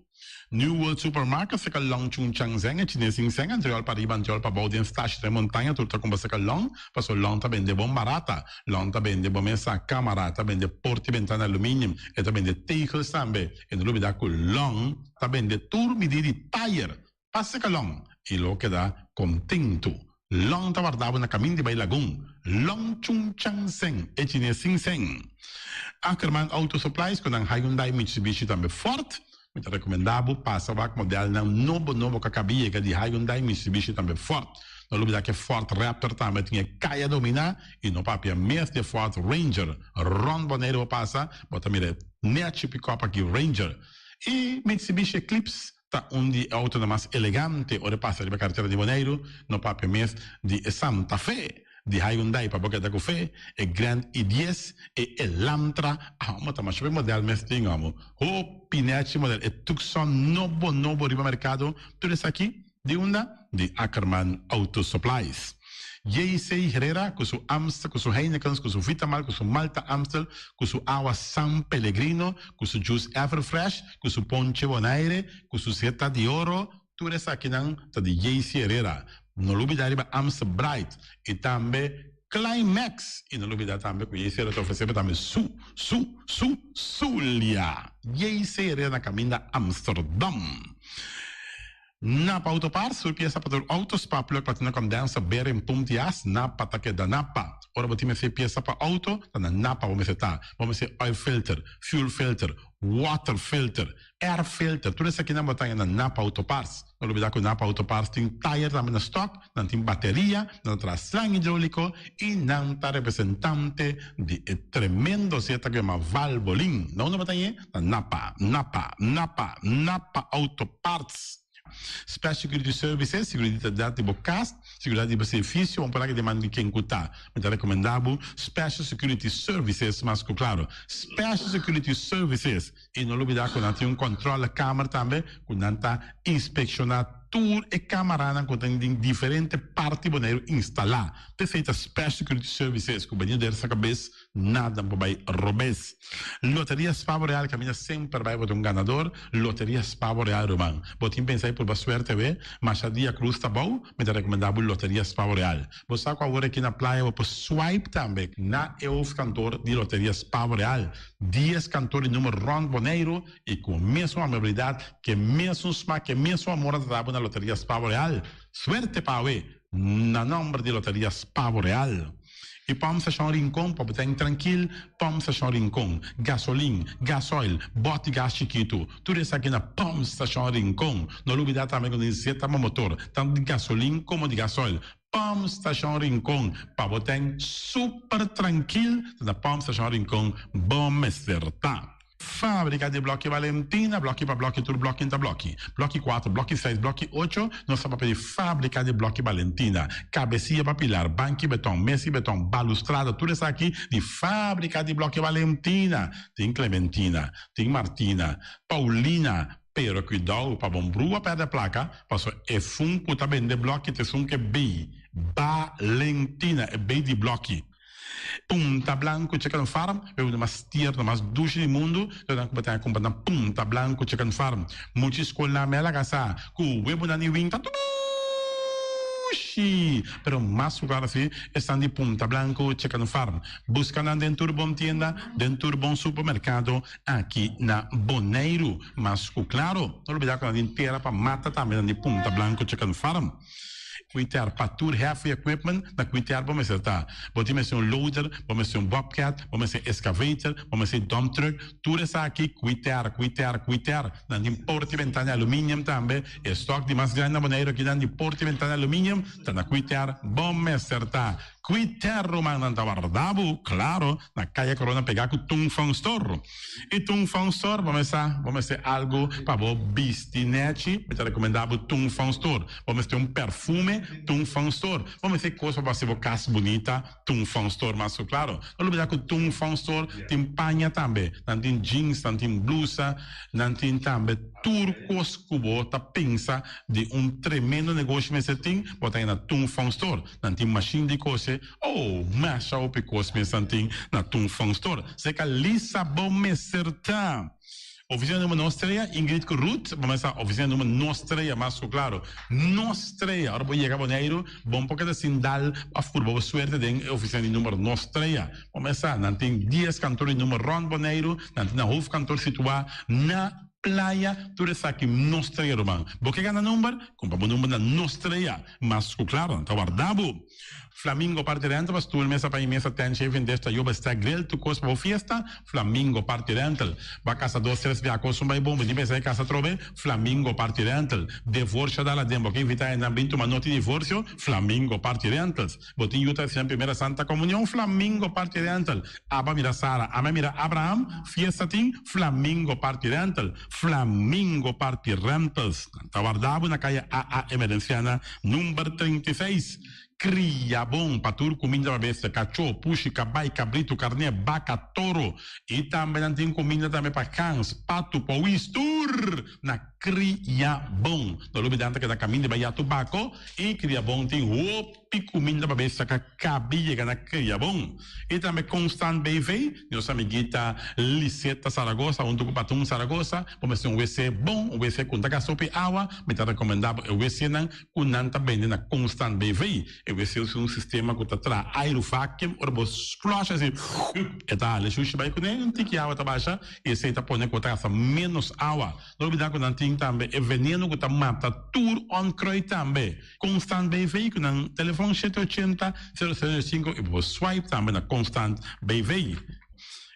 Speaker 7: New World Supermarket, se long chung chang zeng, e chinês sing zeng, anterior para riba, anterior para baudien stash de montanha, tudo com você long, passo long tá vende bom barata, long tá vende bom essa câmara, tá vende porte ventana alumínio, e tá vende tegels também, e no lugar com long, tá vende turbidi de tire, passa que long, e lo que dá contento. Long tá guardado na caminho de Bailagum, long chung chang zeng, e chinês sing zeng. Ackerman Auto Supplies, com a Hyundai Mitsubishi também forte, muito recomendável, passa o modelo novo que acabia de Hyundai Mitsubishi também forte. No lugar que Ford Raptor também tinha caia dominar e no papel mês de Ford Ranger, Ron Boneiro passa, bota mira, net pick-up aqui Ranger. E Mitsubishi Eclipse, tá de auto mais elegante, ora passa de carteira de Boneiro, no papel mês de Santa Fe. De Hyundai para boca da café, e Grand i10 e Elantra, mas também chove modelo mestre, o Pinete modelo, e Tucson novo riba mercado, tudo isso aqui de onda de Ackerman Auto Supplies. JC Herrera, com seu Amstel, com seu Heineken, com seu Vitamal, com seu Malta Amstel, com seu Agua San Pellegrino, com seu Juice Everfresh, com seu Ponche Bonaire, com seu Seta de Oro, tudo isso aqui não tá de JC Herrera. No lugar de Amstel Bright e também Climax e no lugar também que esse era oferecer também Zulia e esse era na caminho da Amsterdam. Napa Autopar, surpresa para autos para platina com dança beren puntias Napa taque da Napa. Ora botimos essa peça para auto, na Napa vamos ser oil filter, fuel filter, water filter, air filter, tudo isso aqui na botanha na Napa Autopars. Não olvidar que o Napa Autopars tem tire também na stock, não tem bateria, não traz slang hidráulico e não está representante de tremendo seta que é uma Valvoline. Não botanha na Napa Autoparts. Special Security Services, seguridade de bocas, seguridade de benefício, vamos falar que demanda de quem cutar. Muito recomendável, Special Security Services, mas claro, Special Security Services, e não olvidar que não tem controle da câmara também, que não está inspecionado tour e câmara que tem diferentes partes boneiro instalar. Te feita Special Security Services, que o banheiro dessa cabeça, nada vai robes. Loteria Spavo Real, caminha sempre vai botar ganador, Loteria Spavo Real Romano. Botim pensei por Basuer TV, Machadia Cruz tá bom, me dá recomendável Loteria Spavo Real. Você sabe agora aqui na praia, vou swipe também, na EUF cantor de Loteria Spavo Real. 10 cantores número Ron Boneiro, e com a mesma amabilidade, que mesmo smack, que mesmo amor da na Loteria Spavo Real. Suerte para ver, na nome de Loteria Spavo Real. E vamos achar um rincão, para botar tranquilo, vamos achar um rincão. Gasolina, gasoil, bote gás chiquito. Tudo isso aqui na vamos achar um rincão. No lugar também quando diz tá motor, tanto de gasolina como de gasoil. Pam Station Rincon, para botar super tranquilo, na Pam Station Rincon, bom acertar. Fábrica de Bloque Valentina, bloque para bloque, tudo bloque entre bloque. Bloque 4, bloque 6, bloque 8, nós vamos pedir Fábrica de Bloque Valentina. Cabecinha para pilar, banque betão, mesa betão, balustrada, tudo isso aqui de Fábrica de Bloque Valentina. Tem Clementina, tem Martina, Paulina, pero cuidado para bom brua perder a placa, passou é funko também de bloque, te sum que B, Valentina, é B de bloque. Punta Blanco Chicken Farm, é uma das tierras mais doces do mundo, então que botar comprar na Punta Blanco Chicken Farm. Muitas escolas na mela casa, com o web na New Wing, pero mais lugar assim, estão de Punta Blanco Chicken Farm. Busca na dentro de bom tienda, dentro de bom supermercado, aqui na Boneiro. Mas, claro, não olvidar que a gente terra para mata também de Punta Blanco Chicken Farm. Cuitar para tour heavy equipment, na cuitar vamos acertar. Vamos ser loader, vamos ser bobcat, vamos ser excavator, vamos ser dump truck, tudo isso aqui, cuitar. Na de porte ventana alumínio também, estoque de mais grande na Boneiro aqui de porte ventana alumínio, tá na cuitar, vamos acertar. Cuitar Romano Antavardabo, claro, na calle Corona pegar com Tung Fan Store. E Tung Fan Store, vamos ser algo para o bistinete, é recomendável Tung Fan Store. Vamos ter perfume, Tung Fan Store. Vamos ter coisa para ser casa bonita, Tung Fan Store, mas claro. Não olvidar que o Tung Fan Store tem panha também, não tem jeans, não tem blusa, não tem também turcos cubo, tá pensa de tremendo negócio que você tem, botar aí na Tung Fan Store. Não tem machine de coisa, masha o picos, mas não tem na Tung Fan Store. Você que lisa bom me acertar. Oficina número Nostreia, Ingrid Corrut, vamos a oficina número Nostreia, mas claro, Nostreia, ahora voy a llegar a Boneiro, bom porque de Sindal, a furbo suerte de oficina número Nostreia. Vamos a, não tem 10 cantores número Ron Boneiro, não tem na hoofdkantoor situado na playa, tu res aqui Nostreia, Roman. Porque gana número, compra o número na Nostreia, mas claro, não está guardado. Flamingo parte dentro, mas tu mesa para mesa tem chefe desta eu está grel tu cos para fiesta, Flamingo parte dentro. Ba casa 2-3 via cos vai bom, de mesa casa trobe, Flamingo parte dentro. Divorcio dalla dembo, que invita na bintu ma noti divorcio, Flamingo parte dentro. Botin yuta sem primeira santa comunhão, Flamingo parte dentro. Aba mira Sara, ama mira Abraham, fiesta tin, Flamingo parte dentro. Flamingo parte dentro. Tawardabo na caia AA Emerenciana, número 36. Cria bom para tudo, comida para besta, cachorro, puxi, cabai, cabrito, carne, vaca, touro. E também tem comida também para cães, pato, pauistur. Na cria bom. No lugar que da caminho de Bahia Tubaco, e cria bom tem opi comida para besta, que cabia na cria bom. E também Constant BV, nossa amiguita Liseta Saragossa, onde o patum Saragossa, vamos ter WC bom, WC com taca sopa e água, me está recomendado o WC não, com nanta bem na Constant BV. Eu sei um sistema que está aerovacuum, ou você flush assim, e tá, ele chucha vai com ele, não tem que água tá baixa, e você tá pondo que tá menos água. Não olvidar que não tem também, é veneno que tá mata tudo on croi também. Constant BV, que no telefone 780 005, e você swipe também na Constant BV.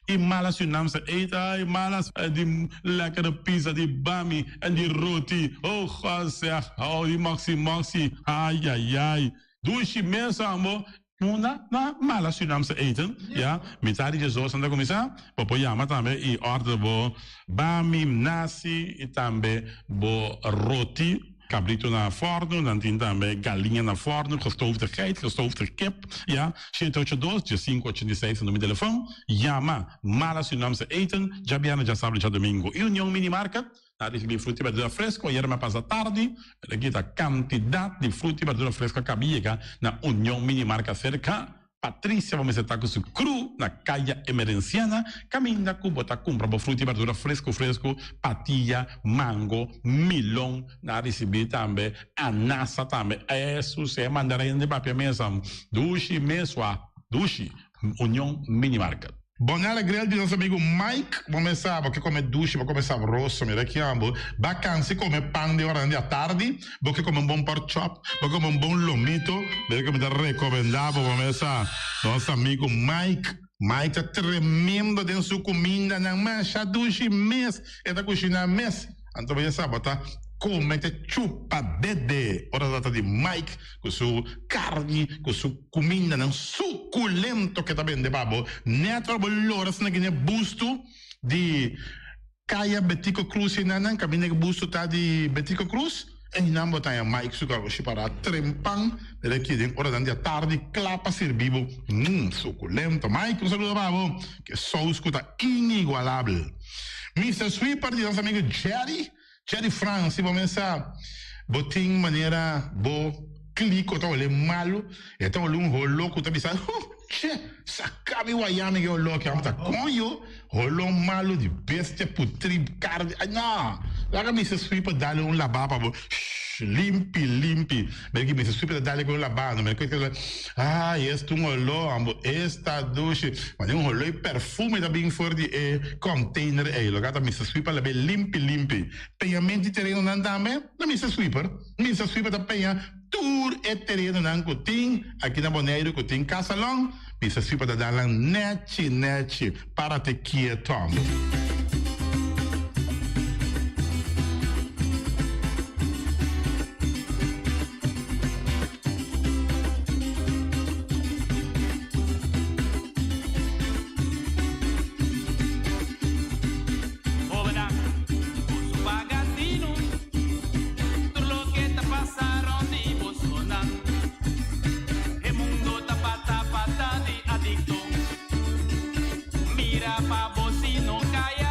Speaker 7: E malas u namse eten, e malas die lekkere pizza, die bami en die roti. Oh, God zeg, oh, die maxi, ai, ai, ai. Doe je mensen amor, na mala Surinaamse eten, ja, met die je zo de commissaris, popo yama tambe i order bo bami, nasi, e tambe bo roti, cabrito na forno, dan tin tambe galinha na forno, gestoofde geit, gestoofde kip, ja, 782, 586 no meu telefone, yama, mala Surinaamse eten, jabiana já sabe já domingo, e União Minimarket. A receber fruta e verdura fresca, e era passa tarde, aqui a quantidade de fruta e verdura fresca que havia na União Minimarca cerca. Patrícia, vamos estar com o cru na caia Emerenciana, caminha com botar compra fruta e verdura fresco, patilha, mango, milão, na receber também, anassa também, isso é mandarim de papel mesmo, duche, União Minimarca. Bonela grande de nosso amigo Mike, começar, porque come duche, vou começar rosso, me rechiamo, vacanze come pan de hora de tarde, porque come um bom pork chop, porque come um bom lomito, porque me dá recomendado, começar, nosso amigo Mike. Mike tá tremendo dentro sua comida, não mancha duche mês, é da cozinha mês, então você sabe, tá? Come chupa dede, ora data de Mike, com sua carne, com sua comida, não suculento que tá bem de babo, neto boloras na guiné busto de Caia Betico Cruz e nanan, caminho que busto tá de Betico Cruz, e não botar Mike sucar o para trempang, ele aqui de hora da tarde, clapa servivo, suculento, Mike, um saludo babo, que sauce que tá inigualável. Mr. Sweeper de nosso amigo Jerry France, vamos começar, botin maneira, clico, tá olhando malo, e tá olhando rolo, que tá pensando, sacabe o ayame que olhou, que tá conho, rolo malo de bestia, putri, carne, não, lá me se sweeper dá-lhe lababa, limpi, porque me se sweeper dá-lhe com lababa, mas que este olhou, esta douche, mas olhou perfume também for de container, lo gata me se sweeper lá bem limpi, penhamento terreno não também, não me se sweeper tá penha tour e terreno não cotim, aqui na Boneiro cotim casalão, me se sweeper da dar nete, para te quieto.
Speaker 4: Mira pa' vos si no cae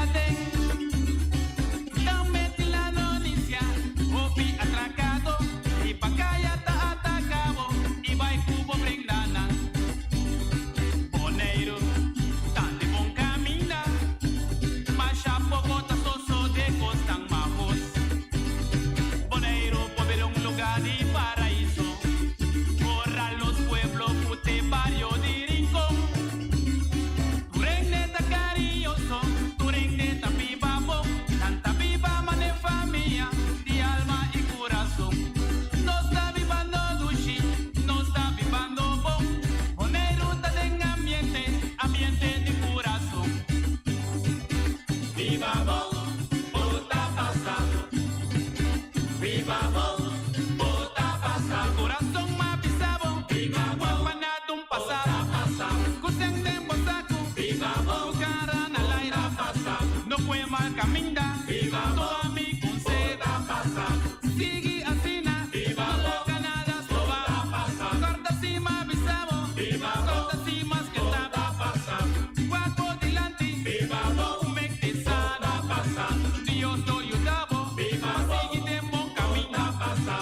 Speaker 4: fue mal caminda, toda mi conceda pasa. Sigue asina, no Canadá soba. Corta cima bisabo, corta cima que estaba pasa. Guapo dilante, no me tesana pasa. Dios lo ayudaba, sigue de buen camino pasa.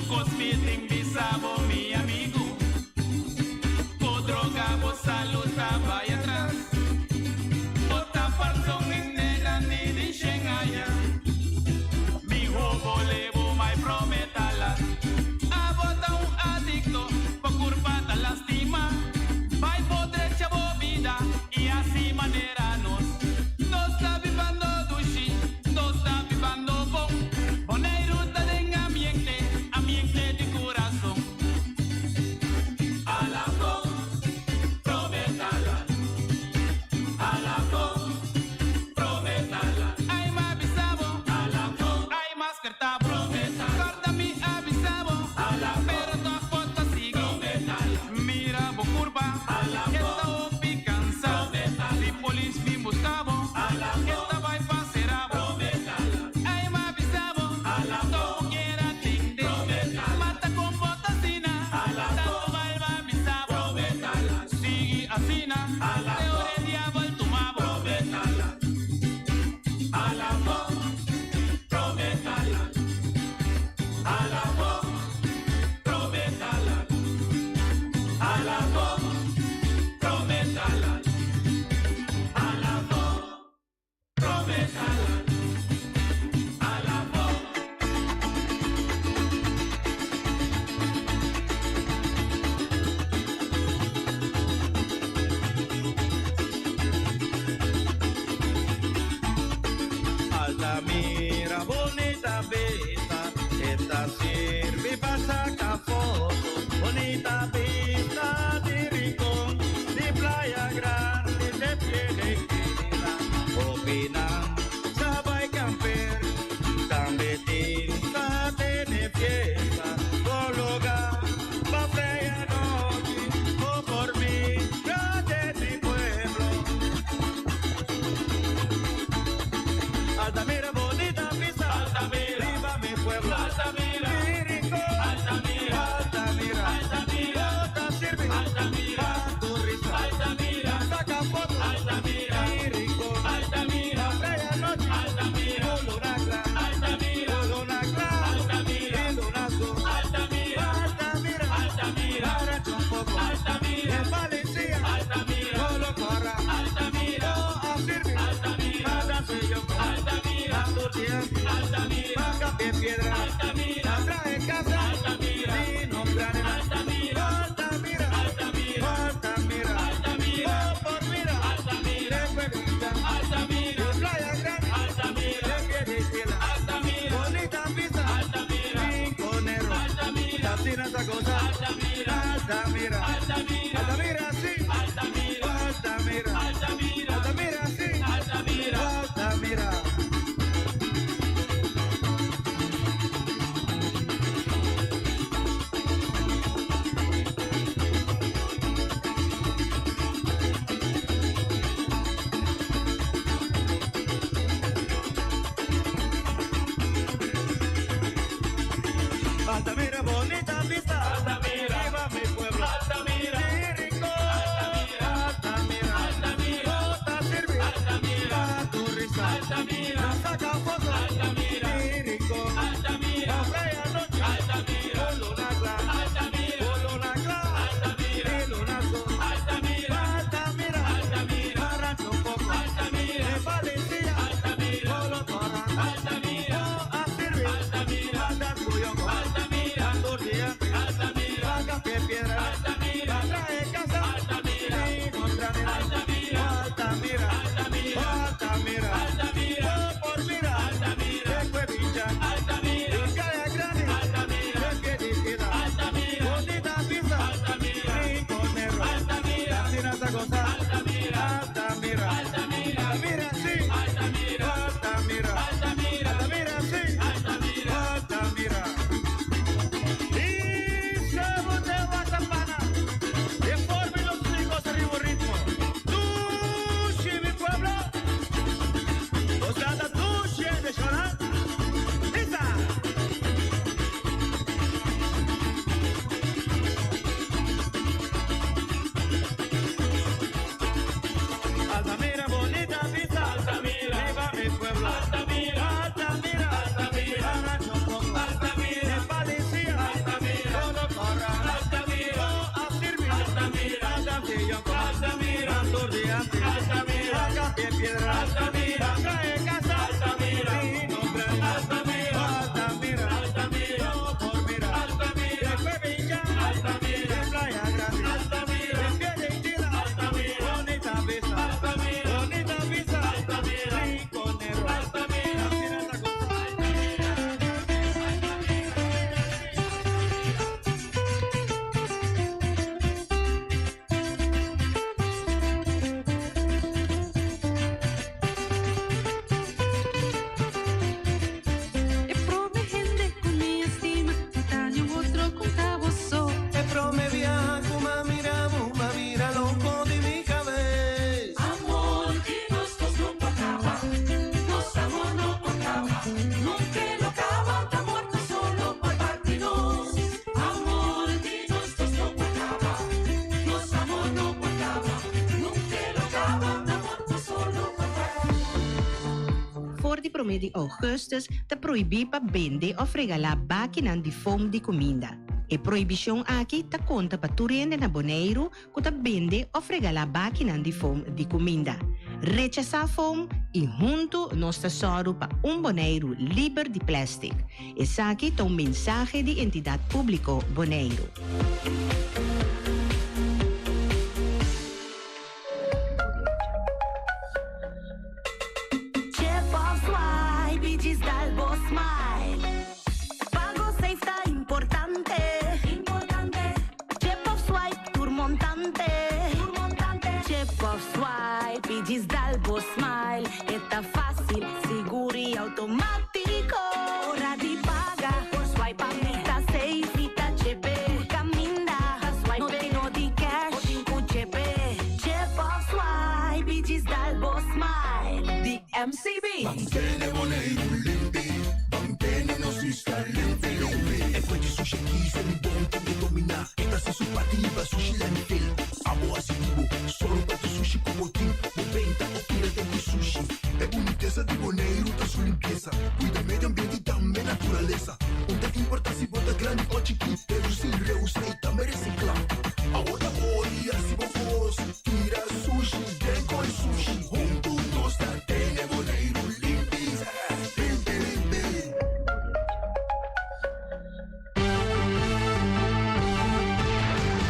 Speaker 4: Cosmitin bisabo mi amigo, con droga vos saludaba y atrás. Bota farzón en nega ni dicen allá. Mi jugo levo mai prometala. A bota un adicto, por curva ta lastima. Vai poder chavo vida y así manera no está vivando dushi, no está vivando bon. Boneiro ta en ambiente de corazón. A la con, prometala. A la con, prometala. Ay más bisabo, a la con. Ay más cartabo, prometala. Corta mi avisabo, a la pero todas fotos sigue. Prometala. Mira bo curva, a la con. Esta opi cansado, si polis me buscabo, a la con. Esta vai paserabo, prometala. Ay más bisabo, a la con. Quiera tinte, prometala. Mata con botacina, a la con. Tanto valva bisabo, prometala. Sigue asina, a la con. Te diablo el tumabo, prometala. A la con, prometala. A la con, prometala. A la con, prometala. A la con, prometala. A la con. Altamira, bonita vista, esta sirve para sacar fotos. Bonita vista de rincón, de playa grande, de pie de isla. Opinan, sabe camper, también tinta tiene fiesta. Coloca, pa' freya noche, o por mí, grande mi pueblo. Altamira, bonita vista, Altamira, viva mi pueblo, Altamira, mi rincón, Altamira, Altamira, Altamira, otra sirve, Altamira, tu risa, Altamira, saca fotos, Altamira, mi rincón, Altamira, bella noche, Altamira, luna clara, Altamira, luna clara, Altamira, luna azul, Altamira, Altamira, Altamira, arrecho un poco, Altamira, en Valencia, Altamira, Colocara, Altamira, a sirve, Altamira, danse yo, Altamira, Altamira, Macape piedra, Altamira, trae casa, Altamira, mi nombre, Altamira, Altamira, Altamira, Altamira, Altamira, por mira, Altamira, Altamira, Altamira, playa grande, Altamira, pie de isla, Altamira, bonita vista, Altamira, rinconero, Altamira, Latina esa cosa, Altamira, Altamira, Altamira, Altamira, sí, Altamira, Altamira, Altamira, Altamira, sí, Altamira, Altamira. Altamira, bonita vista, Altamira, viva mi pueblo, Altamira, mi rincón, Altamira, piedra, Altamira, trae casa, Altamira, mi nombre, Altamira, Altamira, Altamira, por mirar, Altamira, de Cuevilla, Altamira, de Playa Grande, Altamira, de Pie de Itila, Altamira, bonita vista, Altamira, bonita vista, Altamira, rinconero, Altamira, mira esa cosa.
Speaker 8: E prove gente con mia stima, Italia un otro contavo so.
Speaker 4: E prome viaja como miramos, ma mira loco de mi cabeza.
Speaker 8: Amor que nosotros no acaba, nos amor no acaba, nunca lo acaba, está muerto solo por partirnos. Amor que nosotros no acaba, nos amor no acaba, nunca lo acaba, está muerto solo por partirnos.
Speaker 9: Voor die promedi Augustus te proibir pa vender of regalar bakinan di fome di comida. E proibição aqui ta conta pa turende na Bonaire que ta vende of regalar bakinan di fome di comida. Rechazar fome e junto nós tesoro pa Bonaire liber de plástico. Essa aqui tá mensagem de entidade pública Bonaire.
Speaker 8: Chip of swipe, digital boss smile. Pago safe está importante. Importante. Chip of swipe, tour montante. Tour montante. Chip of swipe, digital boss smile. Está fácil, seguro y automático. Hora de pagar por swipe, está safe, está chepe. Caminda, swipe, no tengo de cash. O tengo chepe. Chip of swipe, digital boss smile. The MCB.
Speaker 1: Mantene Bonaire limpi, mantene nostra limpi. E poi ci sushi chi se mi donte mi domina. Esta se su pativa sushi landfill. Amo asitivo, solo per tu sushi como team. 90 o kilo de sushi. E boniteza di Bonaire, ta su limpieza. Cuida medio ambiente e também naturaleza. Onde que importa se bota grande ou chiquito. Pero se reusa e também recicla. Agora olha se vos tira sushi, vem com sushi. Junto nós tá tem Bonaire limpi, limpi, limpi.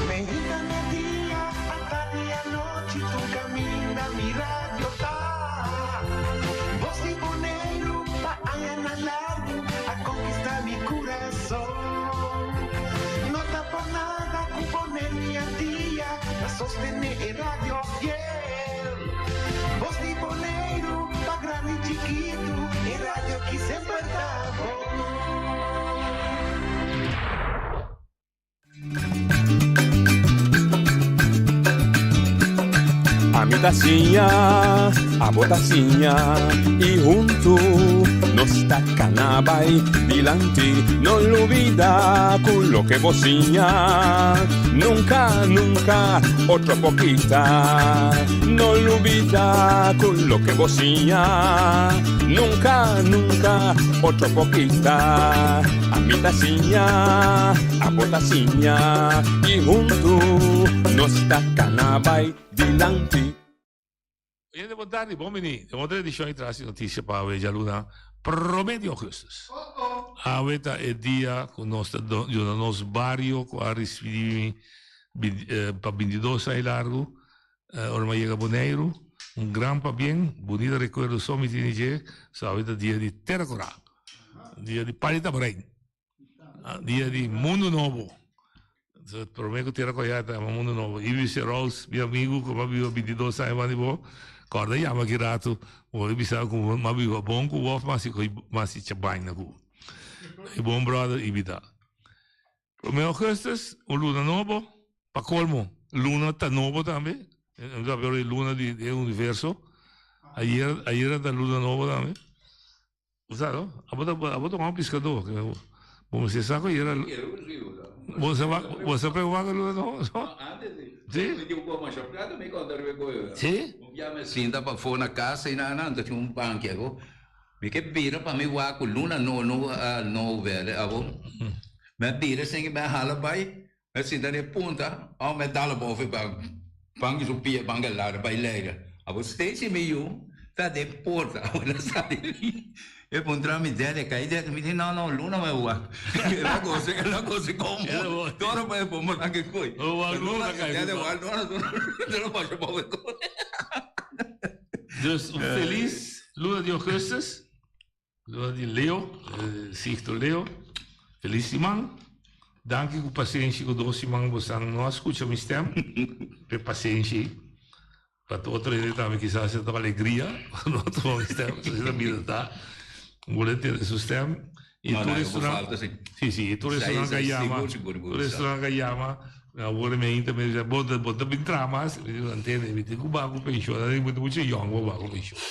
Speaker 1: Medita nel dia, a tarde e a noite, tu cammina, mi radio tá. Voz de Bonaire, pa na largo, a conquistar mi coração. Não tá por nada, com Bonaire dia a dia, a sostener el radio fiel. Voz de Bonaire, pa grande e chiquito, el radio que sempre tá bom.
Speaker 4: A mi tacinha, a botacinha e junto nos tacanabay dilante, no lo olvida con lo que bocinha. Nunca, nunca, otro poquita, no lo olvida con lo que bocinha. Nunca, nunca, otro poquita. A mi tacinha, a botacinha e junto nos tacanabay dilante.
Speaker 10: Io devo dargli uomini, devo dare di show trasi notizie per avere già luna promedio Augustus. Avete e dia con nostro nostro barrio qua risvidi per 22 sai largo ormai llega Bonaire un gran pa bien bonito ricordo somiti in Niger so avete dia di Terracora dia di Palita Brain dia di Mundo Novo. Prometo Terracora è un mondo nuovo. Ivi Rose, mio amico, come avevo 22 anni di voi, corda chiama girato, vuole bisogna come ma avevo buon cuoco, ma si c'è bagna cu. E buon brother Ibita. Prometo Augustus, un luna nuovo, pa colmo, luna ta nuovo también, davvero luna di universo. Ayer era luna nuovo también. Usato? Aboto un pescador, come si sa che era Você pegou água no?
Speaker 5: Sim?
Speaker 10: Sim?
Speaker 5: Eu me sinto para fora na casa e não tinha um banco aqui. Me que vira para me voar com luna no velho, abo. Me vira sem que me hala bai. Me sinto de ponta, ao me dá la bofe para banco supia banco lá para leira. Abo stage me eu, tá de porta, ora sai. E puntrami dele, cai dele, mi dice, no, luna me va. La cosa como, todo me pongo la que coi.
Speaker 10: Luna cai.
Speaker 5: Dele, luna, não pode pôr.
Speaker 10: Dus een feliz luna de augustus, luna de Leo, sigto Leo, feliz Simão. Dank u paciência com o Simão, você não escuta minha stem, per paciência. Para outro ele também quizás seja alegria, não estou stem, você também está. Vuole ter su stem. E tu ristorante, sì, tu ristorante che chiama, vuole me intermedia, botta bin tramas, mi dico antenne, mi dico bago pensione, mi dico c'è yongo bago pensione.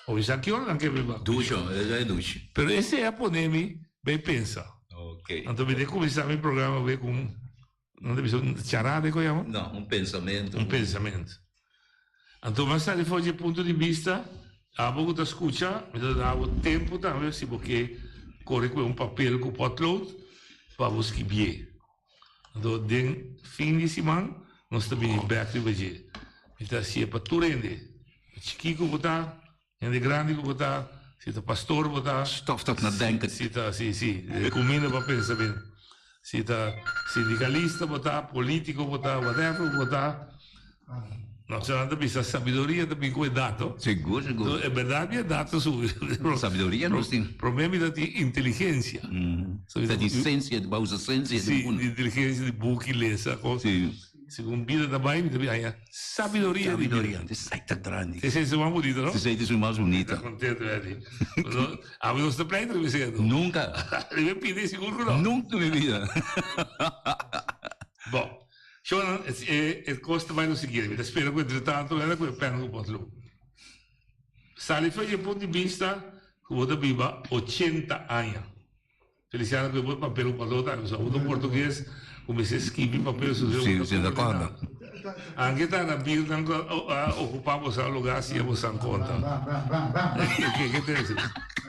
Speaker 10: O sa che ora anche per bago.
Speaker 5: Duce.
Speaker 10: Però esse è ponemi, ben pensa.
Speaker 5: Ok.
Speaker 10: Anto vede come sta il programma con non devi chiarare come
Speaker 5: No, un pensamento.
Speaker 10: Un pensamento. Anto ma sta di fuori il punto di vista, ha potuto ascoltare, mi dava tempo también, sì, perché corre con un papel con potlood, per scrivere. Anto den fin di settimana, non sta bene back di veggie. Mi sta sia per tu rende, chiquico vota, e grandi vota, siete pastor vota.
Speaker 5: Stof toch naar denken.
Speaker 10: Siete, sì, comune per pensamento. Siete sindicalista vota, politico vota, whatever vota. No, c'è una vista sabiduria da cui è dato.
Speaker 5: Sicuro.
Speaker 10: È verdade, è dato su.
Speaker 5: Sabiduria non sim.
Speaker 10: Problemi di intelligenza.
Speaker 5: Da di sensi, di bausa sensi.
Speaker 10: Sì, di intelligenza, di buchi, lesa.
Speaker 5: Sì.
Speaker 10: Secondo vida da bai, mi devi sabiduria.
Speaker 5: Sabiduria, ti sei grande.
Speaker 10: Ti sei mai unito, no?
Speaker 5: Ti sei mai unito.
Speaker 10: Contento, vedi. Avevo sto prendere, mi sento.
Speaker 5: Nunca.
Speaker 10: Devi pidere sicuro no?
Speaker 5: Nunca in vita.
Speaker 10: Boh. Sean, het kost mij nog een keer. Dat spelen we de tanto en dan pen op ons loop. Salifa je punto di vista, hoe viva 80 años. Feliciano que vou papel op ons loop, so o português, como se escreve papel su.
Speaker 5: Sì, sì, d'accordo.
Speaker 10: Anche da bil dan ocupamos a lugar si vamos en conta. ¿Qué te dice?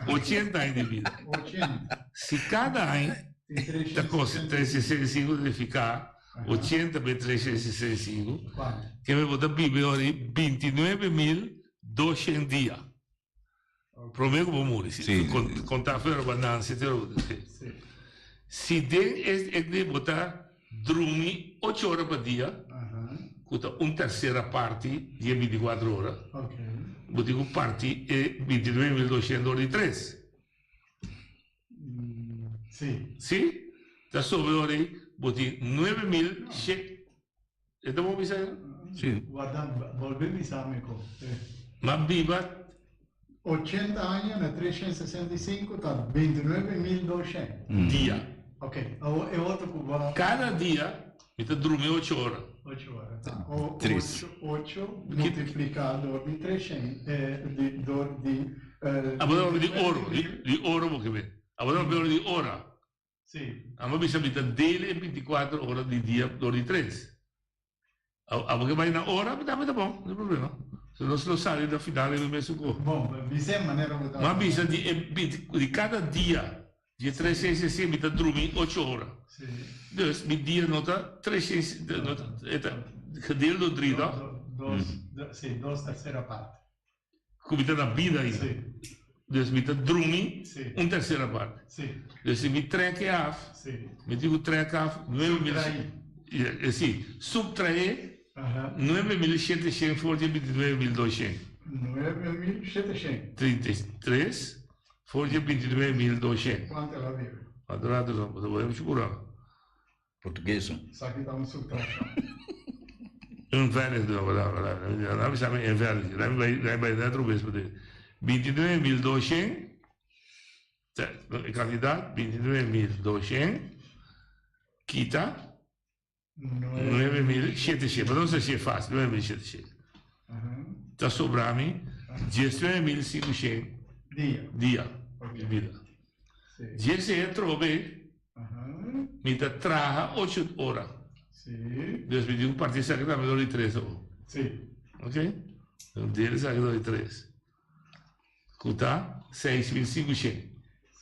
Speaker 10: 80 años de vida.
Speaker 3: 80.
Speaker 10: Si cada año te costa 365 de ficar 80 per 365, che avevo da vivere 29.200 dias. Pro me come muri,
Speaker 5: sì.
Speaker 10: Contare fuori abbondanza, se den è di votare dormi 8 ore per dia, una terza parte di 24 ore, vuol dire parte è 22.200 ore di 3. Sì? Da sopra vuol dire 9.000. E dopo mi sai?
Speaker 3: Sì. Guarda, volvevi amico.
Speaker 10: Ma viva
Speaker 3: 80 anni a 365 da 29.200
Speaker 10: dia.
Speaker 3: Ok, e 8 cuba.
Speaker 10: Cada dia mi ti dormi 8 ore.
Speaker 3: 8 ore. 8 moltiplicato di 300
Speaker 10: Abbiamo di oro, di oro che vedi. Abbiamo di ora.
Speaker 3: Sì.
Speaker 10: Ma bisogna dele 24 ore di dia, di 3. Perché vai una ora, mi dà buono, non è problema. Se non se lo sai, da finale mi messo qua. Ma bisogna di cada dia, di 366, mi dà dormi 8 ore.
Speaker 3: Sì.
Speaker 10: Dus mi dia nota 300, gedeeld door 3, no?
Speaker 3: Sì, dos tercera parte.
Speaker 10: Come da vida aí.
Speaker 3: Sì.
Speaker 10: Dus mi dà dormi
Speaker 3: Sì.
Speaker 10: un tercera parte.
Speaker 3: Sì.
Speaker 10: Dus mi trek af.
Speaker 3: Sì.
Speaker 10: Mi dico trek af 9.000. Sì, subtrae 9.700 fuori di 2.200.
Speaker 3: 9.700.
Speaker 10: 33 fuori di 22.200.
Speaker 3: Quanto la vive?
Speaker 10: Adorato, dovevo sicurare.
Speaker 5: Portoghese.
Speaker 3: Sa che da un subtraccio.
Speaker 10: Un Veneto, noi siamo in Veneto, noi abbiamo dentro questo. 22.200, cioè il candidato 22.200, Kita 9.700, ma non so se è facile, 9.700. Da sobrami 10.500 dia. Se trovi, mi da traha 8 ore.
Speaker 3: Sì.
Speaker 10: Dus mi dico partire sa che da me 3 ore.
Speaker 3: Sì.
Speaker 10: Ok? Non dire sa che 3. Cuta 6.500.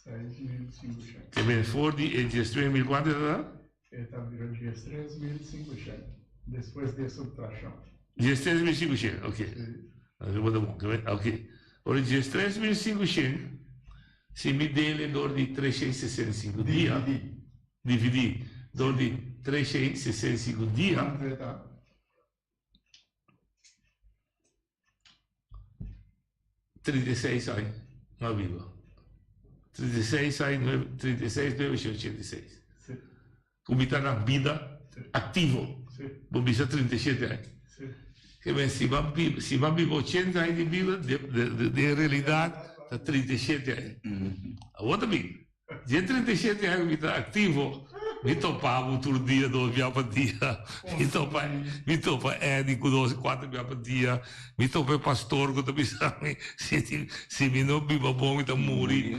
Speaker 3: 6.500.
Speaker 10: Che viene fuori e GS3.000 quanto da?
Speaker 3: E davvero GS3.500. Después de subtraction.
Speaker 10: GS3.500, ok.
Speaker 3: Sì.
Speaker 10: Ok. Origine 3.500, se me dele door di 365 dia, dividi door di 365 dia, 36 anni, ma vivo. 36 anni, 36, 986. Comunità na vida attivo, bobisa 37 anni. Che beh, si va vivo 100 anni di vida, di realtà, da 37 anni. A volta bem, de 37 anni vita attivo, mi topavo tur dia, 2 via per dia, mi topa Eddie con 4 via per dia, mi topa pastor con mi sabe, se mi non viva bom, mi ta muri.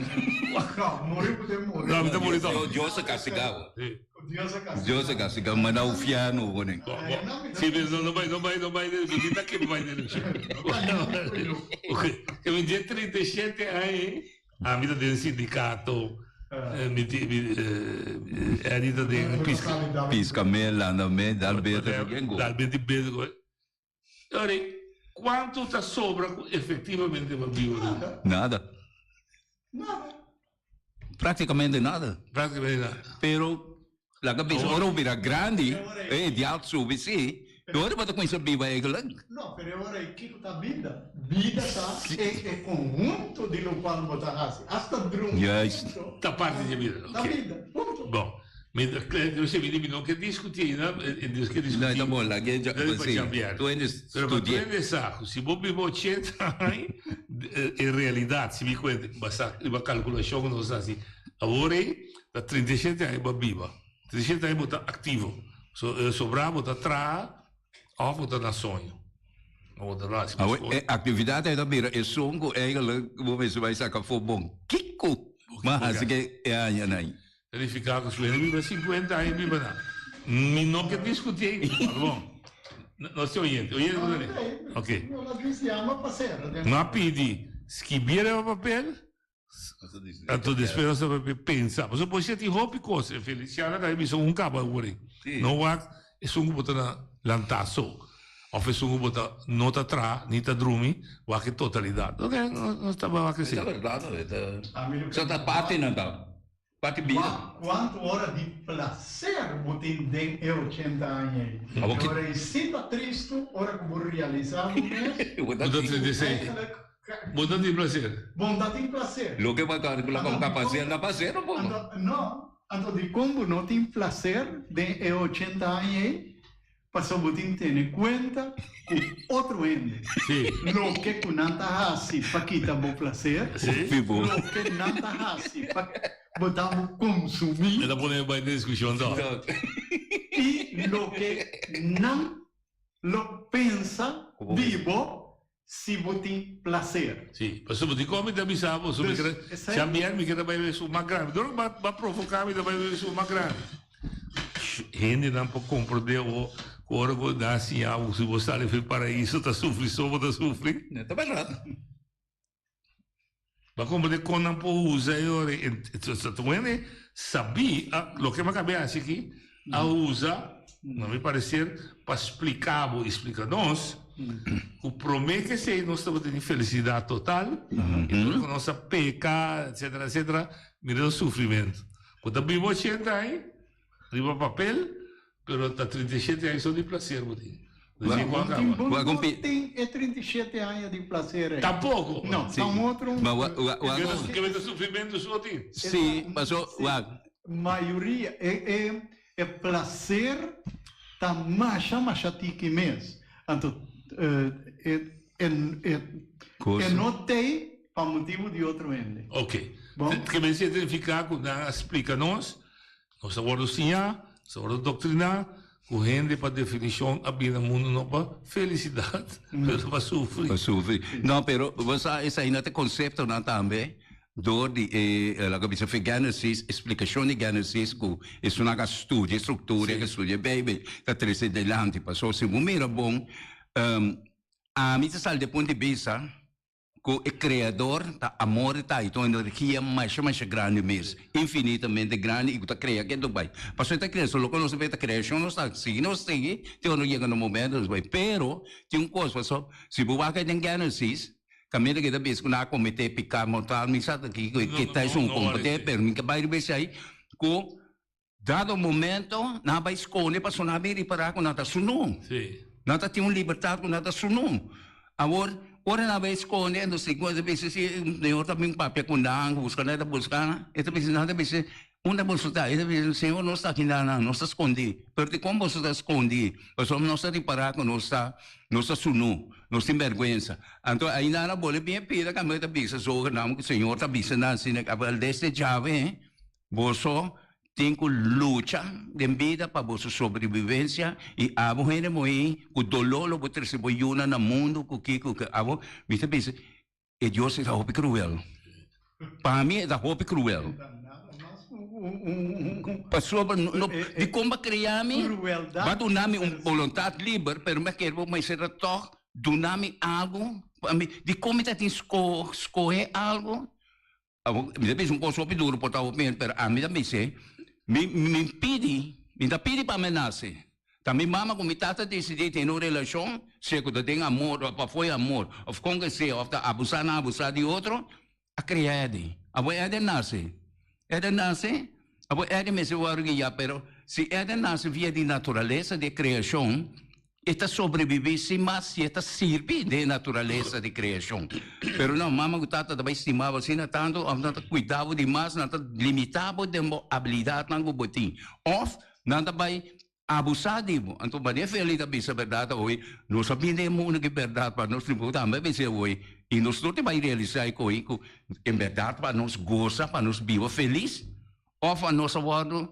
Speaker 3: No, morì poteva morire.
Speaker 10: No, mi ta muri to.
Speaker 5: Dios se castigava.
Speaker 3: Dio
Speaker 5: se castigava, ma não fiano, né?
Speaker 10: Sì, non vai, mi ta che vai nel Ok, che mi dia 37 anni, mi ta del sindicato. Edita de
Speaker 5: Pisca mela, na me, dal bete,
Speaker 10: dal bete. Ora, quanto sta sopra effettivamente per vivere?
Speaker 5: Nada. Praticamente nada. Pero la cabeça ora vira grande, di alto sube, sì. Ora pode conhecer viva eigenlijk.
Speaker 3: No, però ora è chi sta vida. Vida è conjunto di lo quale botarasi. Hasta drum.
Speaker 5: Juist.
Speaker 10: Da parte di vida.
Speaker 3: Da vida, punto.
Speaker 10: Bom, você me diminuiu que discutir, né? Que discutir.
Speaker 5: Não, tá bom, lá que já
Speaker 10: tu ainda estudar. Se você vive 80 anos, em realidade, se me conta, uma calculação que nós assim, agora, da 37 anos, você viva. 37 anos, você ativo. Sobrar, você atrás, ou você na sonho.
Speaker 5: A atividade é da beira, é songo, eigenlijk, você vai sacar for bom. Kiko! Mas que é a Nai.
Speaker 10: Verificar que os filhos vivem 50 anos, vivem lá. Não quer discutir. Bom, não sei oyente. Ok. Não pedi, escrever o papel, a tua esperança para pensar. Mas depois você tem roupa e coisa. Feliciana, daí me são cabo agora. Não há, é só botar lantaço. Ou fez botar nota atrás, nem tá drumi, ou a totalidade. Ok, não estava a crescer.
Speaker 5: É verdade, só tá parte não tá. Parte vida.
Speaker 3: Quanto hora de prazer você tem 80 anos? Agora, e se tá triste, hora que vou realizar o mês?
Speaker 10: Bota 36. Bota de prazer.
Speaker 3: Bondade e prazer.
Speaker 5: Lo que vai calcular como capacidade na prazer, não pode.
Speaker 3: Não, então de como não tem prazer de 80 anos, passou você ter conta com outro ende.
Speaker 10: Sim.
Speaker 3: Lo que com nanta hasi para quitar o prazer.
Speaker 10: Sim.
Speaker 3: Lo que nanta hasi para botar consumir.
Speaker 10: Ela pode ir na discussão só.
Speaker 3: E lo que não lo pensa vivo se você tem prazer.
Speaker 10: Sim, mas se você come também sabe, se a minha me quer vai ver uma grande, não vai provocar me vai ver uma grande. Gente não pode compreender o ora vou dar assim, se você está no paraíso, está sofrendo, só está sofrendo.
Speaker 5: Está verdade.
Speaker 10: Mas como de quando não pode usar, então sabia, o que me acabei aqui, a usar, não me parecer, para explicar nós, o promete que se nós estamos tendo felicidade total, então com nossa peca, etc, mira o sofrimento. Quando vivo 80 anos, arriba papel, pero está 37 anos só de prazer, botinho.
Speaker 3: Não tem 37 anos de prazer.
Speaker 10: Tampouco?
Speaker 3: Não, são outros.
Speaker 10: Que vem do sofrimento, botinho?
Speaker 5: Sim, mas a
Speaker 3: maioria é prazer, tá mais que mês. Então, não tem para motivo de outro ende.
Speaker 10: Ok. Que vem se identificar com explica-nos, nós agora sim, agora doutrinar, com gente para definição, a vida no mundo não para felicidade, mas para sofrer.
Speaker 5: Para sofrer. Não, pero você ainda tem conceito não também, door die la cabeça foi Genesis, explicação de Genesis, que é uma estudo, estrutura, que estuda Bíblia, que traz adelante, passou se muito bom. A mim sal de ponto de vista que o criador tá amor tá então energia mais grande mesmo, infinitamente grande e que tá cria que do bai. Passou tá criando, só quando você vê a criação não está, se não tem, não chega no momento, vai. Pero tem coisa, passou, se você vai em Genesis, Kami kita bis kuna komite picar mortal misa que kita é um competente pero minha vai ver aí com dado momento na vai escolher para sonar bem reparar com nada suno.
Speaker 10: Sim.
Speaker 5: Nada tem liberdade com nada suno. Agora ora na vai escolher no segundo vezes se eu também papel com nada buscar esta vez nada vez uma bolsa esta vez o senhor não está aqui não está escondido. Porque como você está escondido, nós não está reparar com nossa suno. Nós temos vergonha. Então, ainda não pode bem pedir que a mãe está bisa, só que o senhor está bisa na cena, que deste chave, você tem que lutar de vida para você sobrevivência e a mulher morrer, o dolor que você recebeu no mundo, que a você pensa, e Deus é roupa cruel. Para mim, é roupa cruel. De como criar-me, vai dar-me uma vontade livre, para me querer mais ser toque, dar-me algo, de como está escolher algo. Me dá um pouco duro para o meu, mas a mim também sei, me pede para me nascer. Também mama com me tata decidir ter uma relação, se que tem amor, ou foi amor, ou conhecer, ou abusar de outro, a criar ele. A boa é nascer. Ele nasce, ele me se orgulha, pero se ele nasce via de natureza de criação, está sobrevive se mas se está serve de natureza de criação. Pero não, mama o tata também estimava assim, tanto, não cuidava demais, não limitava de habilidade não botim. Of, não também abusar de, então bem feliz da bisa verdade hoje, nós sabemos que verdade para nós tributar, mas bem hoje e nós não temos realizar que em verdade para nós gozar, para nós viver feliz, ou para nós agora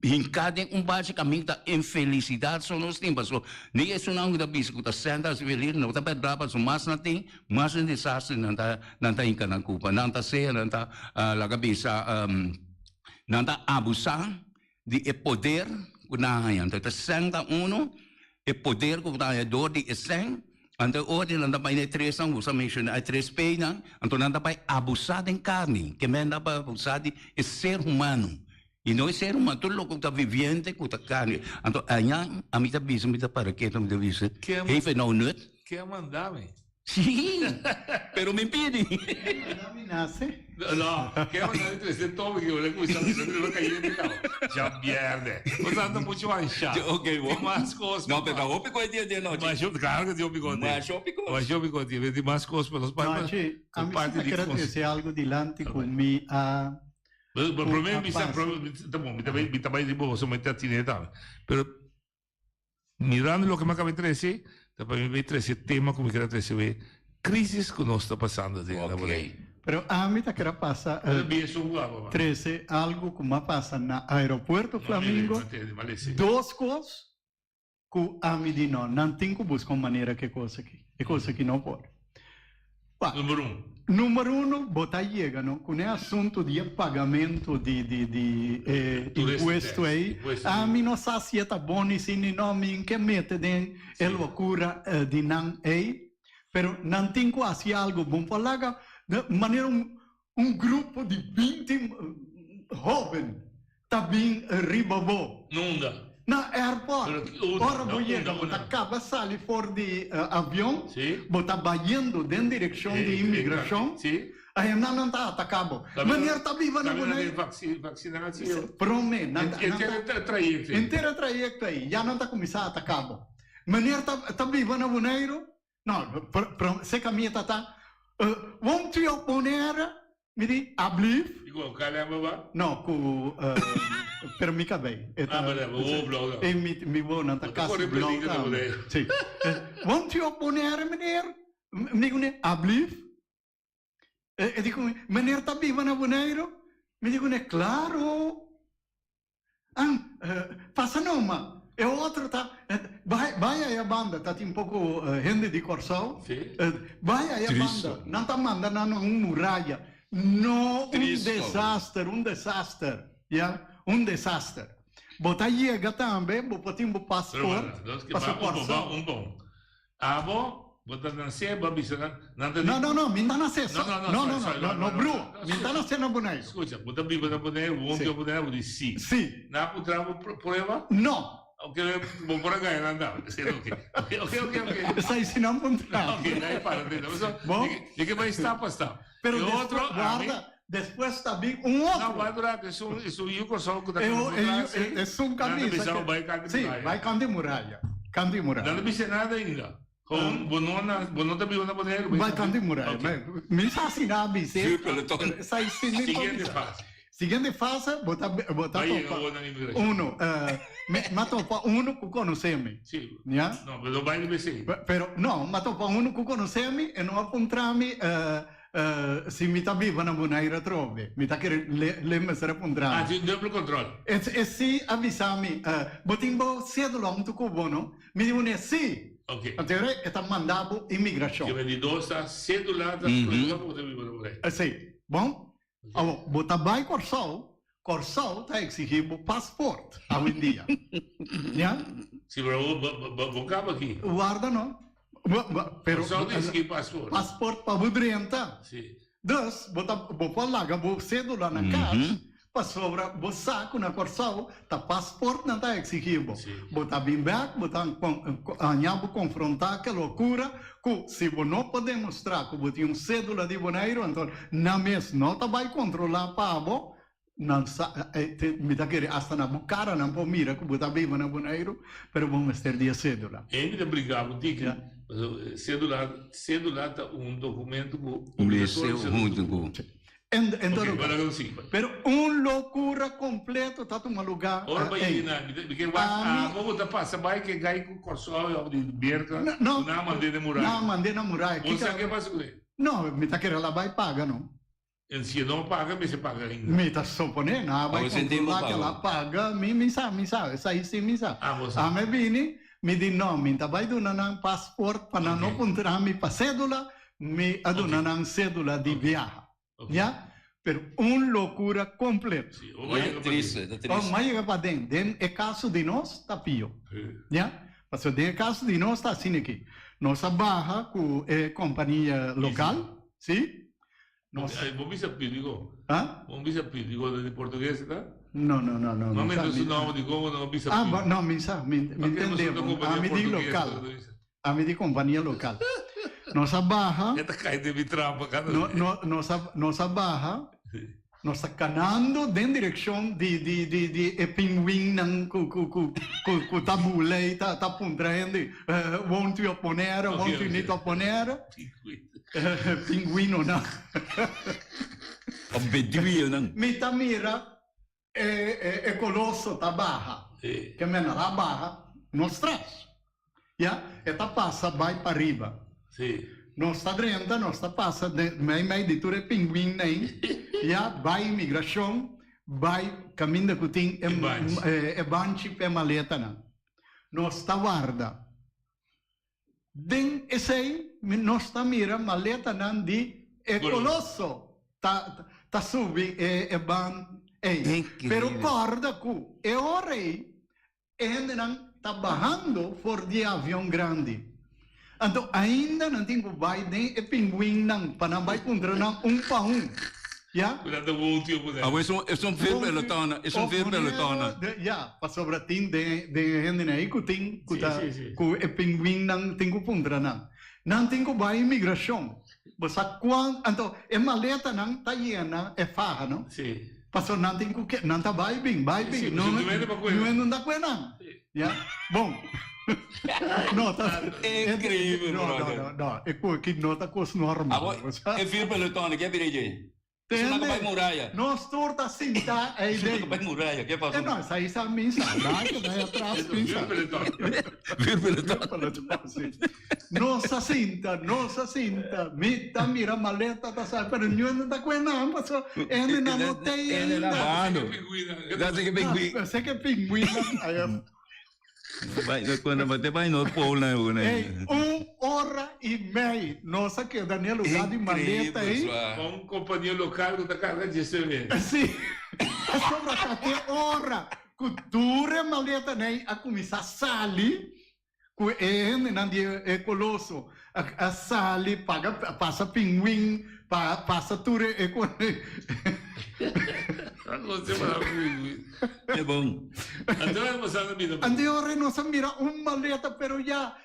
Speaker 5: em basicamente da infelicidade só nós temos, nem isso não da bisa que está sendo feliz, não está verdade, mas não tem, mas um desastre não está encanando culpa, não está ser, não está lá bisa, não está abusar de poder então, senta é poder que está dor de essência, então, hoje, não dá para três anos, você menciona, três peinas, então, não dá para abusar de carne, que não dá para abusar de ser humano. E não é ser humano, tudo que está vivendo, que está carne. Então, a mim está visto, me está para que, não está visto. Even não nut.
Speaker 10: Quer mandar-me?
Speaker 5: Sim, pero me impide.
Speaker 10: No, che è una di Tommy che vuole cui sta dicendo che io dico già pierde. Usando muito ancha.
Speaker 5: Ok,
Speaker 10: vamos. Mais cosas.
Speaker 5: Não, pero o pico de noite.
Speaker 10: Mas eu claro que eu pico. Mas eu pico de mais coisas pelos pais.
Speaker 3: A mim quero dizer algo dilante comigo a
Speaker 10: o problema mi sta tá bom, mi também de boa, somente atineta. Pero mirando lo que me acaba de dizer, também me traz esse tema como que traz esse crise que nós está passando de
Speaker 5: okay.
Speaker 3: Pero a mí te quiero pasar 13 algo como pasa na aeropuerto Flamingo, duas coisas que a mí di não tenho que buscar maneira que coisa aqui, é coisa que não pode. Número um, botar chega, não? Com o assunto de pagamento de imposto aí, a mim não sabe se está bom e se não me que mete de loucura de não aí, pero não tenho que fazer algo bom para lá, de maneira grupo de 20 jovens está bem ribabou.
Speaker 10: Não dá.
Speaker 3: Na airport, ora boiando, acaba sair fora de avião, bota baiando dentro da direção de imigração, aí não está atacado. Maneira está viva na boneca.
Speaker 10: Vacinação.
Speaker 3: Promete.
Speaker 10: Inteira
Speaker 3: trajecto aí, já não está começando a atacado. Maneira está viva na boneca, não, se caminha está, vamos te oponer, me diz, ablif.
Speaker 10: Igual, calma,
Speaker 3: não, com per mica bem. E mi vou na casa blog. Sim. Vão te oponer, meneer? Me digo, ablif? E digo, meneer está viva na boneiro? Me digo, claro. Passa numa. E o outro tá, vai aí a banda, tá um pouco gente de Corsol. Vai aí a banda, não tá mandando muralha. No, un desastre, yeah? Un desastre. Botar chega também, botar um passaporte.
Speaker 10: Um bom. Abo, botar na seba,
Speaker 3: não, me dá na cesta. Não, Bru, me dá na cesta na boneca.
Speaker 10: Escuta, botar viva na boneca, o homem na boneca diz sim.
Speaker 3: Sim.
Speaker 10: Não encontramos problema?
Speaker 3: Não.
Speaker 10: Ok, vou por agora andar. Ok.
Speaker 3: Sai sinam contrato.
Speaker 10: Ok, daí para.
Speaker 3: Bom?
Speaker 10: De que vai estar para estar.
Speaker 3: Pero
Speaker 10: E
Speaker 3: después,
Speaker 10: outro,
Speaker 3: guarda, después também outro.
Speaker 10: Não, vai durar. Isso Yuko só que está
Speaker 3: É um camisa. Sim, vai canto de muralha. Canto de muralha.
Speaker 10: Não disse nada ainda. Bonota viu na boneca.
Speaker 3: Vai canto de muralha. Me assinar, me
Speaker 5: Viu, pelotão?
Speaker 3: Sai
Speaker 10: Seguinte fase.
Speaker 3: Seguinte fase, botar topa. Uno, ma topa uno que conhecemos.
Speaker 10: Sim.
Speaker 3: Yeah?
Speaker 10: Não, mas não vai me ser.
Speaker 3: Pero não, ma topa uno que conhecemos e não apontrami se mi sta viva na bonaira trove. Mi sta che le mesere apontrami.
Speaker 10: Ah, c'è duplo controllo.
Speaker 3: E se avvisami, botimbo cédula un tuco bono, mi dicono sì.
Speaker 10: Ok.
Speaker 3: Até está mandado imigração.
Speaker 10: Che vedi dosa, cedula, da scuola, potevi volere.
Speaker 3: Sì, bom? Allora, botar vai Corsol está exigindo passaporte hoje em dia. Yeah?
Speaker 10: Sì, però vocava aqui.
Speaker 3: Guarda, não? Pero
Speaker 10: Corsol diz que passaporte.
Speaker 3: passaporte para budrenta.
Speaker 10: Sì.
Speaker 3: Dus, botar lá, botar cédula na casa, para sobra, botar saco na Corsol, tá passaporte não está exigindo. Botar bem back, botar anhabo confrontar aquela loucura, que se você não pode mostrar que você tem cédula de boneiro, então, na mesa, não tá vai controlar para você, não me dá que hasta na cara não pode mirar que você vive na boneiro, pero vamos ter dia cédula.
Speaker 10: E mi brigavo, dico, cedula tá documento pero loucura completo tá num lugar. Ora vai porque vai passa vai que gai com Corsol de Berta, não mandei de muralha.
Speaker 3: Não mandei na muralha.
Speaker 10: Você que passa com ele?
Speaker 3: Não, me tá querendo lá vai paga não.
Speaker 10: E se não paga, me se paga ainda.
Speaker 3: Me tá supondo, não vai controlar que ela paga, me sabe, isso aí sim me sabe. Ah, me vini, me diz não, me tá vai donar passaporte para não encontrar me para cédula, me adonar cédula de viagem. Yeah? Pero loucura completa.
Speaker 5: É triste.
Speaker 3: Mas chega para dentro. É caso de nós, tá pior. Yeah? Mas é caso de nós, tá assim aqui. Nossa barra com companhia local, sim?
Speaker 10: Vamos ver se digo.
Speaker 3: Hã?
Speaker 10: Vamos ver se digo de português, tá?
Speaker 3: Não.
Speaker 10: Não me dá o nome de como não bisa.
Speaker 3: Ah, não, me entendeu. A me diz local. A me diz companhia local. Nossa barra.
Speaker 10: Esta cai de vitrampa, cara.
Speaker 3: Nossa barra. Nós está canando em direção de pinguim com tabule, tá apontando, vão te oponer, vão te não oponer. Pinguino não.
Speaker 5: Obedrio não.
Speaker 3: Mita mira é colosso tá barra. Que mena lá barra, nós traz. Já, esta passa vai para riba.
Speaker 10: Sim.
Speaker 3: Nós está dentro, nós está passa meio de tudo é pinguim nem. Já vai imigração, vai caminho que tem é banchi é maleta não. Nós está guarda. Den esse nós está mira maleta não de é colosso. Tá subi é ban pero guarda que é hora ainda não tá barrando for de avião grande. Então, ainda não tem que vai nem é pinguim não, para não vai contra não para ja?
Speaker 10: Cuidado com o tio poder.
Speaker 5: É um filme pelotona, é um filme pelotona.
Speaker 3: Ja, para sobre tem de gente aí que tem que é pinguim não tem que contra não tem que vai imigração. Você quando então é maleta não tá iena é farra não?
Speaker 10: Sim.
Speaker 3: Passou não tem que não tá vai bem, não dá coisa não. Ja, bom. Não, tá.
Speaker 5: É incrível,
Speaker 3: não. É que não tá coisa normal.
Speaker 5: É filme pelotona, que é virei. Você não vai muralha.
Speaker 3: Nós torta assim, tá? É ideia.
Speaker 5: Não vai muralha, que é passou?
Speaker 3: Não, isso aí sabe mim, sabe? Daí atrás, pensa.
Speaker 5: Filme pelotona.
Speaker 3: Nossa cinta, mira maleta, tá sabe? Pero não tá com não, passou. Ele não notei ainda. Sei que é pinguim.
Speaker 5: Quando você vai no polo, né?
Speaker 3: 1h30. Nossa, que Daniel lugar de maleta aí.
Speaker 10: Com companhia local que está carregando de cerveja.
Speaker 3: Sim. É sobre até hora. Cultura maleta, né? A começar a salir. Com ele, não é colosso. A salir, passa pinguim, passa tudo.
Speaker 10: Não sei mais.
Speaker 5: É bom.
Speaker 10: André, mas a vida.
Speaker 3: Andiore não se mira maleta, pero já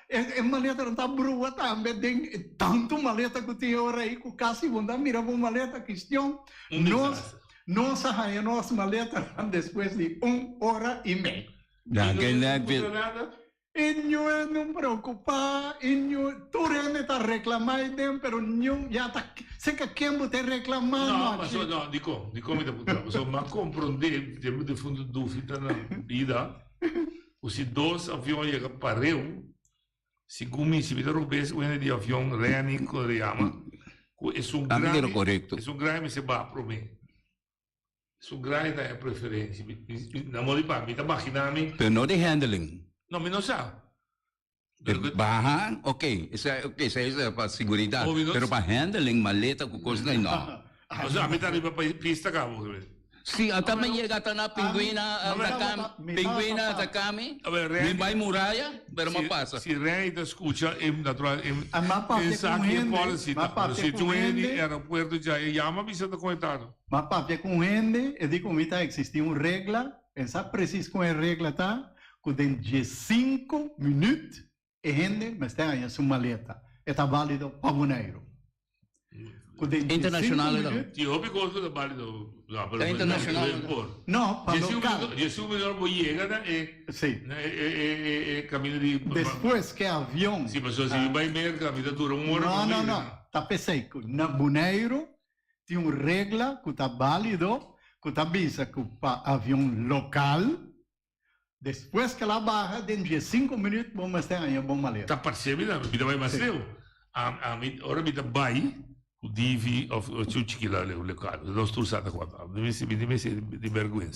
Speaker 3: maleta não está brua também. Tem tanto maleta que tem hora aí que quase não mira maleta questão. Nós saímos nossa maleta depois de 1h30.
Speaker 5: Já que
Speaker 3: Inyo não preocupa, inyo turene está reclamando, pero inyo já está, sei que quem está reclamando.
Speaker 10: Não, mas não, dico me dá puta, só mas compreender, temos de fundo dúvida na vida. Os dois aviões chegam pareu, segundo me se me derrubes, o de avião Reni Koreama, é grande
Speaker 5: correto.
Speaker 10: É grande se va para mim. É grande da preferência. Na mão de pá, me tá imaginando.
Speaker 5: Pero não de handling.
Speaker 10: No, me no sabe.
Speaker 5: Bajan, ok, esa es para seguridad. Pero para handling, maleta, cosas no.
Speaker 10: O sea, me está arriba para pista cabo.
Speaker 5: Sí, hasta me llega hasta una pingüina, atacame, me va muralla, pero me pasa.
Speaker 10: Si Rey te escucha, es natural, pensar que pode se se tu em aeroporto já llama me sendo comentado.
Speaker 3: Mas papi com gente, eu digo que existe uma regra, essa precisa com a regra tá. Que dentro de 5 minutos, a gente mas tem aí a sua maleta. Está válido para Bonaire.
Speaker 5: Internacional, não?
Speaker 10: Eu me gosto da válido.
Speaker 5: É internacional.
Speaker 3: Não, para local.
Speaker 10: Jesus melhor vou chegar,
Speaker 3: sim.
Speaker 10: Caminho de...
Speaker 3: Depois que avião...
Speaker 10: Sim, mas se vai merda, a vida dura hora.
Speaker 3: Não. Está pensando que na Bonaire tem uma regra que está válido, que está vista que para avião local... Depois que ela barra, dentro de 5 minutos, vamos ter aí a bom maleta.
Speaker 10: Está percebendo? Me dá mais seu. Ora me dá vai, o divi, o chiquila, o local, nós todos sabemos quando. Deve ser de vergonha.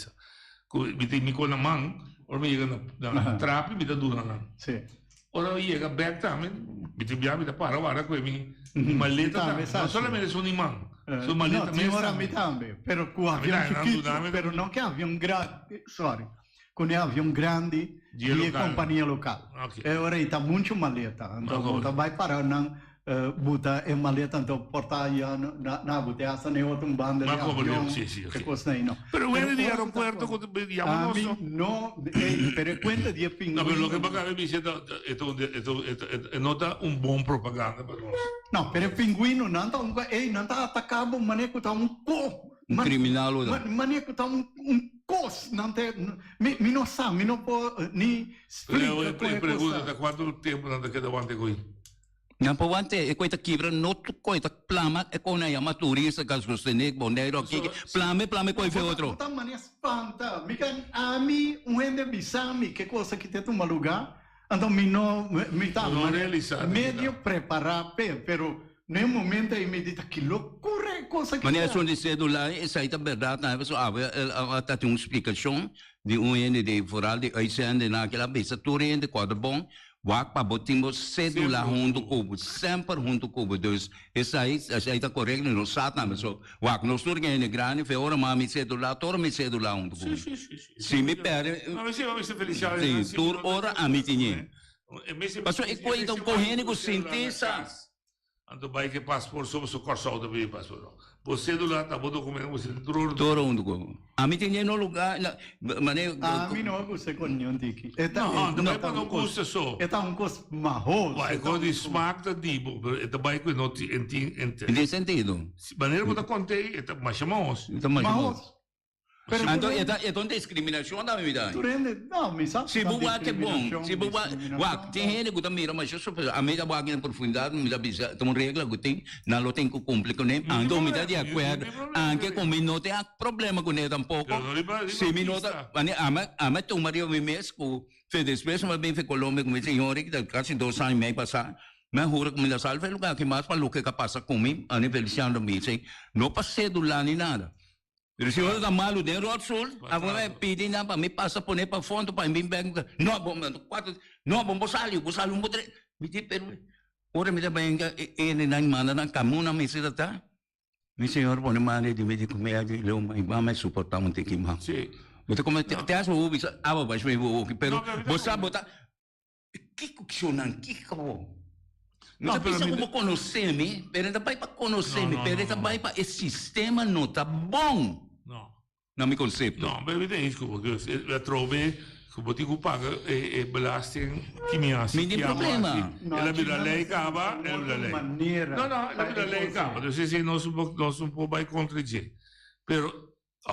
Speaker 10: Me tem na mão, ora me chega na trap, me dá dura na.
Speaker 3: Sim.
Speaker 10: Ora chega back também, me dá para agora com a minha maleta, não somente são imã. São maleta mesmo.
Speaker 3: Ora me também, pero com avião chiquito, pero não que avião grande, sorry. Com avião grande de companhia local. Okay. Agora está muito maleta. Então, vai parar na buta é maleta, então portar na buteaça, nem outro bando de avião. Que coisa aí, não.
Speaker 10: Pero o de aeroporto, quando digamos
Speaker 3: não, pero conta de pinguim.
Speaker 10: Não, mas o que bacana é nota bom propaganda para nós.
Speaker 3: Não, pero pinguim não está atacando, maneco está
Speaker 5: criminal ou
Speaker 3: não? Maneco está cos, não tem, me não sabe, me não pode nem explicar.
Speaker 10: Eu pergunto, quanto tempo não queda aguante com isso?
Speaker 5: Não pode ter, coisa quebra, não coisa plama, é quando é uma turista, caso você nem Bonaire aqui, plame coi fe outro.
Speaker 3: Tá mania espanta, a mim gente bisami que coisa que tem um lugar, então me não tá meio preparar, pero no momento aí me diz que loucura.
Speaker 5: Mas é só de celular, isso aí é verdade, né? Até tem uma explicação de de foral de Aicende naquela vez, tudo de quadro bom, wak para botar celular junto com o sempre junto com o dois, isso aí está correto, não sabe, mas wak nós tudo que é grande, foi hora mais celular, todo me celular junto com. Se me perde, sim, toda hora a mim tinha. Mas é coisa correndo com cientista.
Speaker 10: Ando vai que passaporte sobre o corso do bem passaporte. Você do lado tá bom documento você
Speaker 5: todo mundo com. A mim tem no lugar, mané.
Speaker 3: A mim não você com nenhum tiki.
Speaker 10: Não para não custa só.
Speaker 3: É um custo marrom.
Speaker 10: Vai com de smart da dibo, é vai com não
Speaker 5: em sentido.
Speaker 10: Maneira que eu contei, é mais chamamos.
Speaker 3: Marrom.
Speaker 5: Então, é uma discriminação da vida.
Speaker 3: Não, me sabe.
Speaker 5: Se buá que é bom, se buá, tem gente que também, mas eu sou a minha buá que na profundidade, me dá bisa, tem uma regra que tem, não lo tem que cumprir com ele, então me dá de acordo, anche com mim não tem problema com ele tampouco. Se me nota, ama tu Maria me mesmo, fez depois, mas bem foi Colômbia com o senhor que quase 2 anos e meio passar. Mas juro que me dá salve lugar que mais para o que passa comigo, a nível de ano me sei, não passei do lá nem nada. Pero se eu da malo de Road Sul, agora pedi na para me passa por para fundo para mim bem, não vamos sair um pouco, me diz pero, ora me dá bem que na manda na camuna me se tá, me senhor põe mane de me comer ali, eu mais suportar um pouquinho mais. Sim. Você como te acha o bicho, vai me vou, pero você botar, que funcionando, que acabou. Não pensa como conhecer-me, pero ainda vai para conhecer-me, pero ainda vai para esse sistema não tá bom.
Speaker 10: Não.
Speaker 5: Non mi concepto.
Speaker 10: No, per vedere isso, porque la trove, come ti paga e belasting chimiasi.
Speaker 5: Quindi il problema.
Speaker 10: E la vita lei cava, e la lei. No, la vita lei cava. Então, se non si può vai contro G. Però,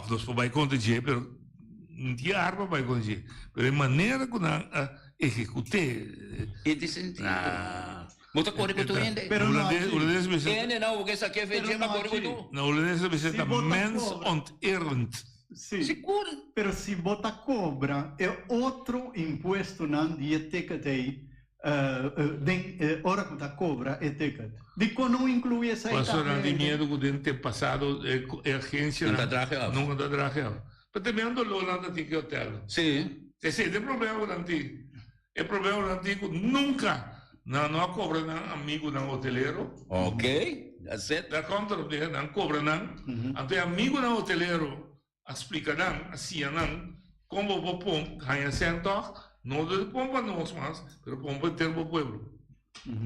Speaker 10: non si può vai contro G, però non ti arma vai contro G. Per maniera che esecute.
Speaker 5: E di sentire. Molto cuore con tu ende.
Speaker 3: Pero no,
Speaker 5: Ende no, perché sa che fece ma cuore con tu.
Speaker 10: No, l'Ulenese mi sembra mensonterend.
Speaker 3: Sì,
Speaker 5: Sicuro?
Speaker 3: però si bota cobra è altro imposto non di etichette ora che ta cobra etichette dico non incluye essa
Speaker 10: Passò di miedo che dente passato e agenzia
Speaker 5: Non da
Speaker 10: dragava. Perché mi hanno l'Olanda di che hotel.
Speaker 5: Sì.
Speaker 10: Se siete il problema con l'antico. Il problema con l'antico nunca non cobra un amico un hotelero.
Speaker 5: Ok, that's it.
Speaker 10: Da contro non cobra un anche amico un hotelero. Explica dan, assim dan, como o pom, ganha cento, não de pompa não mas, pero pompa ter o pueblo.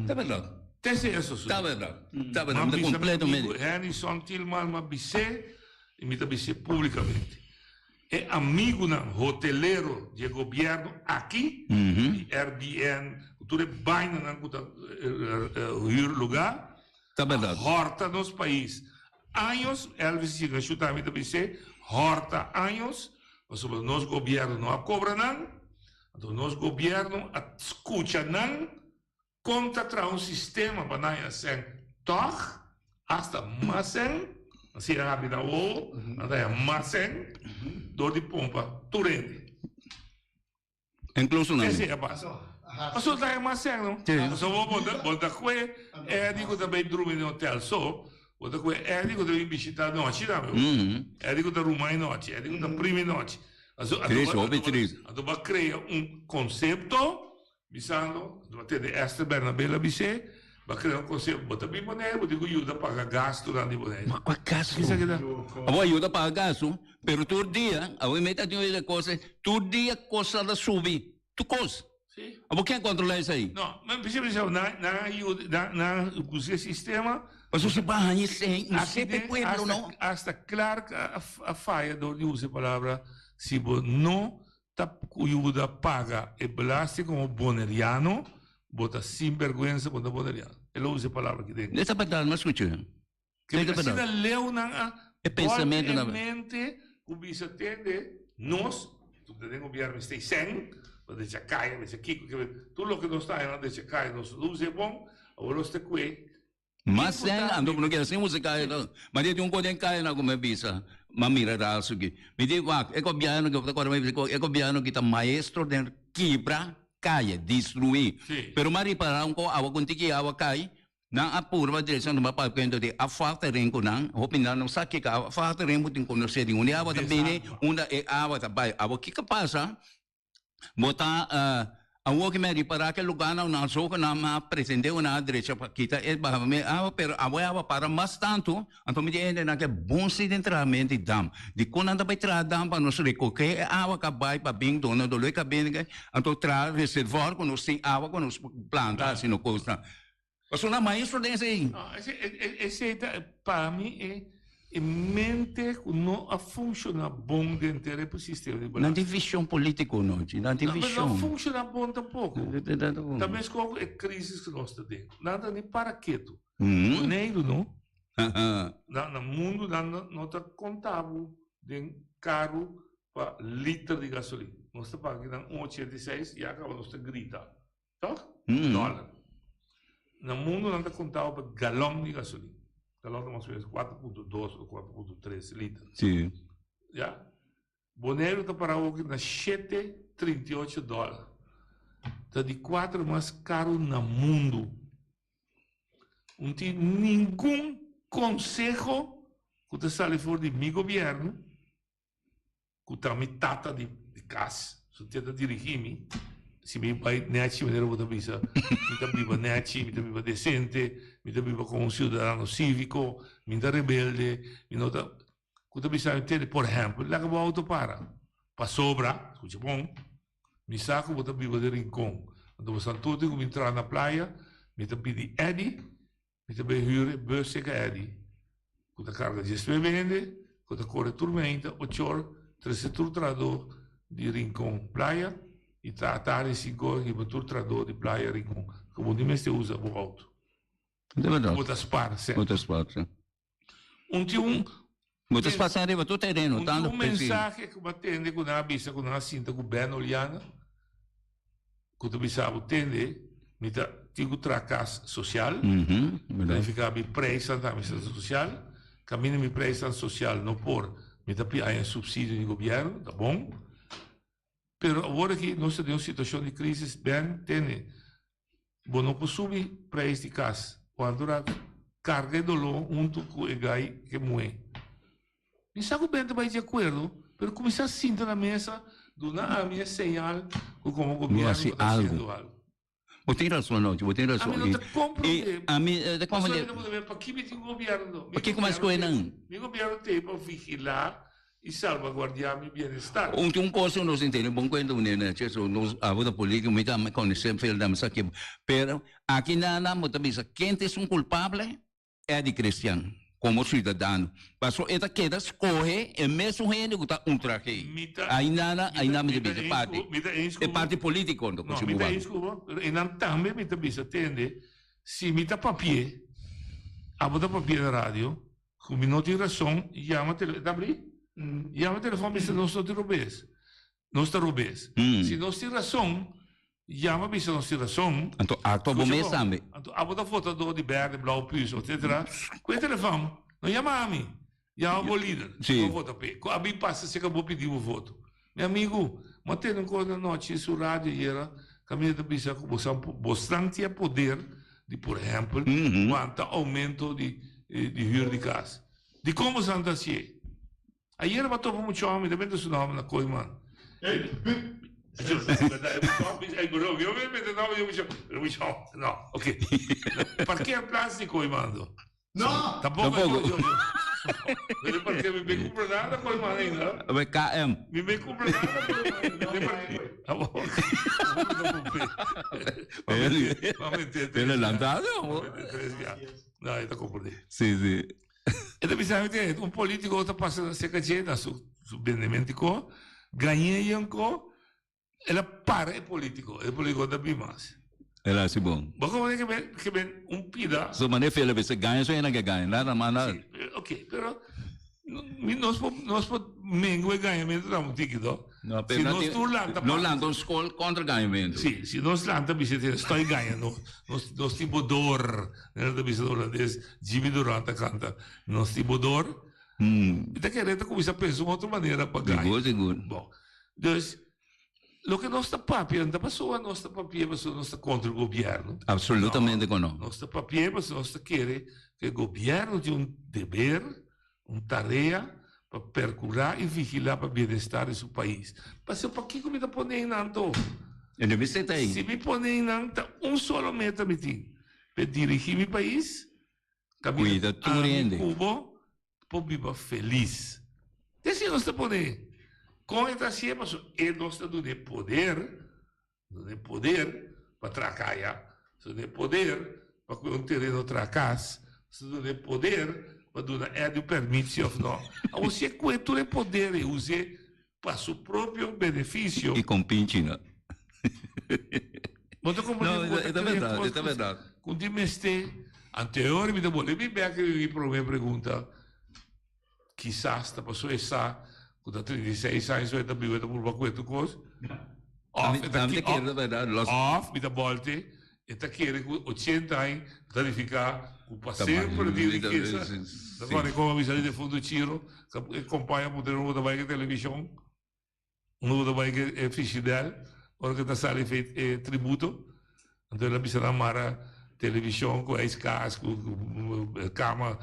Speaker 5: Tá verdade.
Speaker 10: Tem isso.
Speaker 5: Tá verdade. Tá verdade, completamente.
Speaker 10: Henry Sontilman, ma bise, imita bise publicamente. É amigo não, hoteleiro de governo aqui, Airbnb, tudo é bem não cuta lugar.
Speaker 5: Tá verdade.
Speaker 10: Horta nos países. Anos, Elvis chega chutar imita bise. Horta anos, mas o nosso governo não cobra nada, o nosso governo escuta nada, contra um sistema para não ser toch, hasta masen, assim é rápido na o, até masen, dor de pompa, turende.
Speaker 5: Incluso não.
Speaker 10: Esse é a base. Mas o da é masen, não? Mas eu vou botar coe, digo também dormir no hotel, só. Outra coisa, é digo da visita noite, tá meu? É digo da Roma noite, é digo da prima noite. Então, cria conceito, visando, ter de esta Bernabela bise, vai criar conceito, bota bem boneco, digo ajuda a pagar gasto durante o boneco.
Speaker 5: Ma qual gasto?
Speaker 10: Isso aqui dá.
Speaker 5: Avo ajuda a pagar gasto, pero todo dia, avo meta de uma coisa, todo dia costa da subir, tu costa.
Speaker 10: Sim.
Speaker 5: Avo quem controla isso aí?
Speaker 10: Não, mas precisa na ajuda, na o sistema.
Speaker 5: Mas você vai aí sem, não sei se pueblo não.
Speaker 10: Hasta claro que a falha do uso a palavra se não tá ajuda paga e belasting como boneriano, bota sem vergonha bota boneriano. Ele usa a palavra que tem.
Speaker 5: Nessa verdade, mas escute.
Speaker 10: Que assim na leu na
Speaker 5: é pensamento na
Speaker 10: mente, o bicho atende nós, tu tem o governo está sem, para deixar cair, deixar aqui, tudo o que nós está não deixa cair, nós usa bom, agora está que
Speaker 5: mas ando não quero sem música mas tem coisa que na como bisa mamira da sugi me digo é governo que agora é governo que tá maestro de quebra caia destruir pero mari para um co awa contiki awa cai na apurva direção do mapa quando de a falta renco não opinião não sabe que a falta renco tem conhecer de onde awa também onde é awa também awa que passa botar Awo que me reparar que lugar não sou que não apresentei na direita para kita é para me pero awa para mais tanto então me diz na que bom se entramente dam de quando anda para entrar dam para nos recoger awa que vai para bem dona do lei que bem que então traz reservar quando nos tem awa quando nos planta assim no costa mas uma maestro desse aí
Speaker 10: esse para mim é mente não funciona bom dentro do sistema de
Speaker 5: não tem visão política não tem visão
Speaker 10: não funciona bom tampouco também é crise que nós temos nada nem para quieto dinheiro não no mundo não está contável de caro para litro de gasolina nós está pagando 1,86 e acaba nós está grita tá? Dólar no mundo não está contável para galão de gasolina galão mais ou menos 4,2 ou 4,3 litros.
Speaker 5: Sim.
Speaker 10: Já? Boneiro está para o que na $7,38. Está de 4 mais caro no mundo. Não tem nenhum conselho que está saindo fora de meu governo, que está metade de casa, se tenta dirigir-me. Se me vai neti, me devo pensare, mi viva neti, mi viva decente, mi viva come un cittadino civico, mi da rebelde, mi nota. Quando bisogna intendere, per esempio, la che va auto para sopra, scusi bom, mi sa che vou viva di rincon. Quando possiamo tutti come entrare na praia, mi pidi Eddie, mi huren busje Eddie. Quando a carga di vende, quando corre tormenta, o chor, trece turtrador di Rincon Playa, e trattare si corre che turtrador di Playa Rincon, come di me si usa o auto.
Speaker 5: É verdade.
Speaker 10: Muitas partes, certo?
Speaker 5: Muitas partes. Muitas partes arriva tutto terreno, tanto
Speaker 10: mensagem que batende com a bisa, com a cinta governo oliana, quando a bisa batende, me tá tigo tracas social, fica me presa da missa social, caminho me presa social não por me tá piar subsídio do governo, tá bom? Pero agora que nós temos uma situação de crise, bem, tem, bom, não possui preço de casa, quando a carga de dolor, com o gai que morre. Me sabe bem também de acordo, pero começar a sentar na mesa, dar a minha señal, como o governo está fazendo algo.
Speaker 5: Você tem razão, não? Você tem razão.
Speaker 10: A mim não te compro.
Speaker 5: A mim, de como
Speaker 10: é? Para que me tem governo?
Speaker 5: Para que mais coisa não?
Speaker 10: Meu governo tem para vigilar e salvaguardar meu bem-estar.
Speaker 5: Coisa nós entendemos, bom quando né, isso nós a vida política me dá conhecer fel da mesa aqui, pero aqui na motabisa, quem é culpável é de cristiano. Como cidadão, mas esta queda escorre é mesmo gente que está traje. Aí nada me diz parte, é parte política não
Speaker 10: me dá desculpa, e não também me diz atende, se me dá papel, abota papel na rádio, como não tem razão, chama telefone, se não está roubes, não está roubes. Se não tem razão, chama bisa não tem razão.
Speaker 5: Então, ato bom mês também.
Speaker 10: Então, abota foto do de verde, blau, piso, etc. Com o telefone, não chama a mim, chama o líder. Sim. Vota p. A mim passa se acabou pedir o voto. Meu amigo, mantendo coisa na noite isso rádio e era caminho da bisa com bastante poder de, por exemplo, quanto aumento de hyra de casa. De como Santa Cia. Aí era para tomar muito homem, depende do seu nome na coisa, mano. No, ok. Perché è plastico i mando?
Speaker 3: No!
Speaker 10: Tampoco. Perché mi ben compro nada con il mano, no?
Speaker 5: KM.
Speaker 10: Mi ben compro nada con il mano.
Speaker 5: Pelo landato?
Speaker 10: No, io ti compro lì.
Speaker 5: Sì.
Speaker 10: E da bisogna vedere, un politico sta passando a secagena su bendimentico, ganhei anco, ela para é político da Bimas.
Speaker 5: Ela é bom.
Speaker 10: Mas como é que vem pida?
Speaker 5: So maneira fela você ganha, só ainda que ganha, nada mais.
Speaker 10: Ok, pero nós podemos mengo e ganhamento da multiplicação. Se nós turlanta,
Speaker 5: não lanta um escola contra ganhamento.
Speaker 10: Sim, se nós lanta bisete estou ganhando, nós tipo dor, né, da bisete holandês, Jimmy Durante canta, nós tipo dor. E da querendo começar a pensar uma outra maneira para ganhar.
Speaker 5: Seguro.
Speaker 10: Bom, então lo que nostra papia non passò nostra papia passò nostra contro il governo.
Speaker 5: Assolutamente no.
Speaker 10: Nostra papia passò nostra chiede che il governo ha un dever, una tarea per percurare e vigilare il benestare del paese. Ma se per chi come da pone in alto?
Speaker 5: E dove sei?
Speaker 10: Se mi pone in alto un solo metro per dirigere il paese,
Speaker 5: capito?
Speaker 10: Cuba può vivere felice. E se non sta ponendo? Com esta siempre é nosso do poder para trabalhar, do poder para um terreno tracas, do poder para dar o permite ou não. Você quanto é poder e use para seu próprio benefício.
Speaker 5: E com pintina.
Speaker 10: Não,
Speaker 5: é verdade.
Speaker 10: Com dimeste anterior me deu me bem que me pergunta, quizás está passou essa da 36 anos eu também vou por qualquer coisa. Off, me dá volte, e tá querendo com 80 anos verificar o passeio de riqueza. Agora como a visão de fundo tiro, acompanha por um da vai televisão, um da vai é fidel, hora que tá sale feito tributo, então ela precisa amar televisão com a escassa, com cama,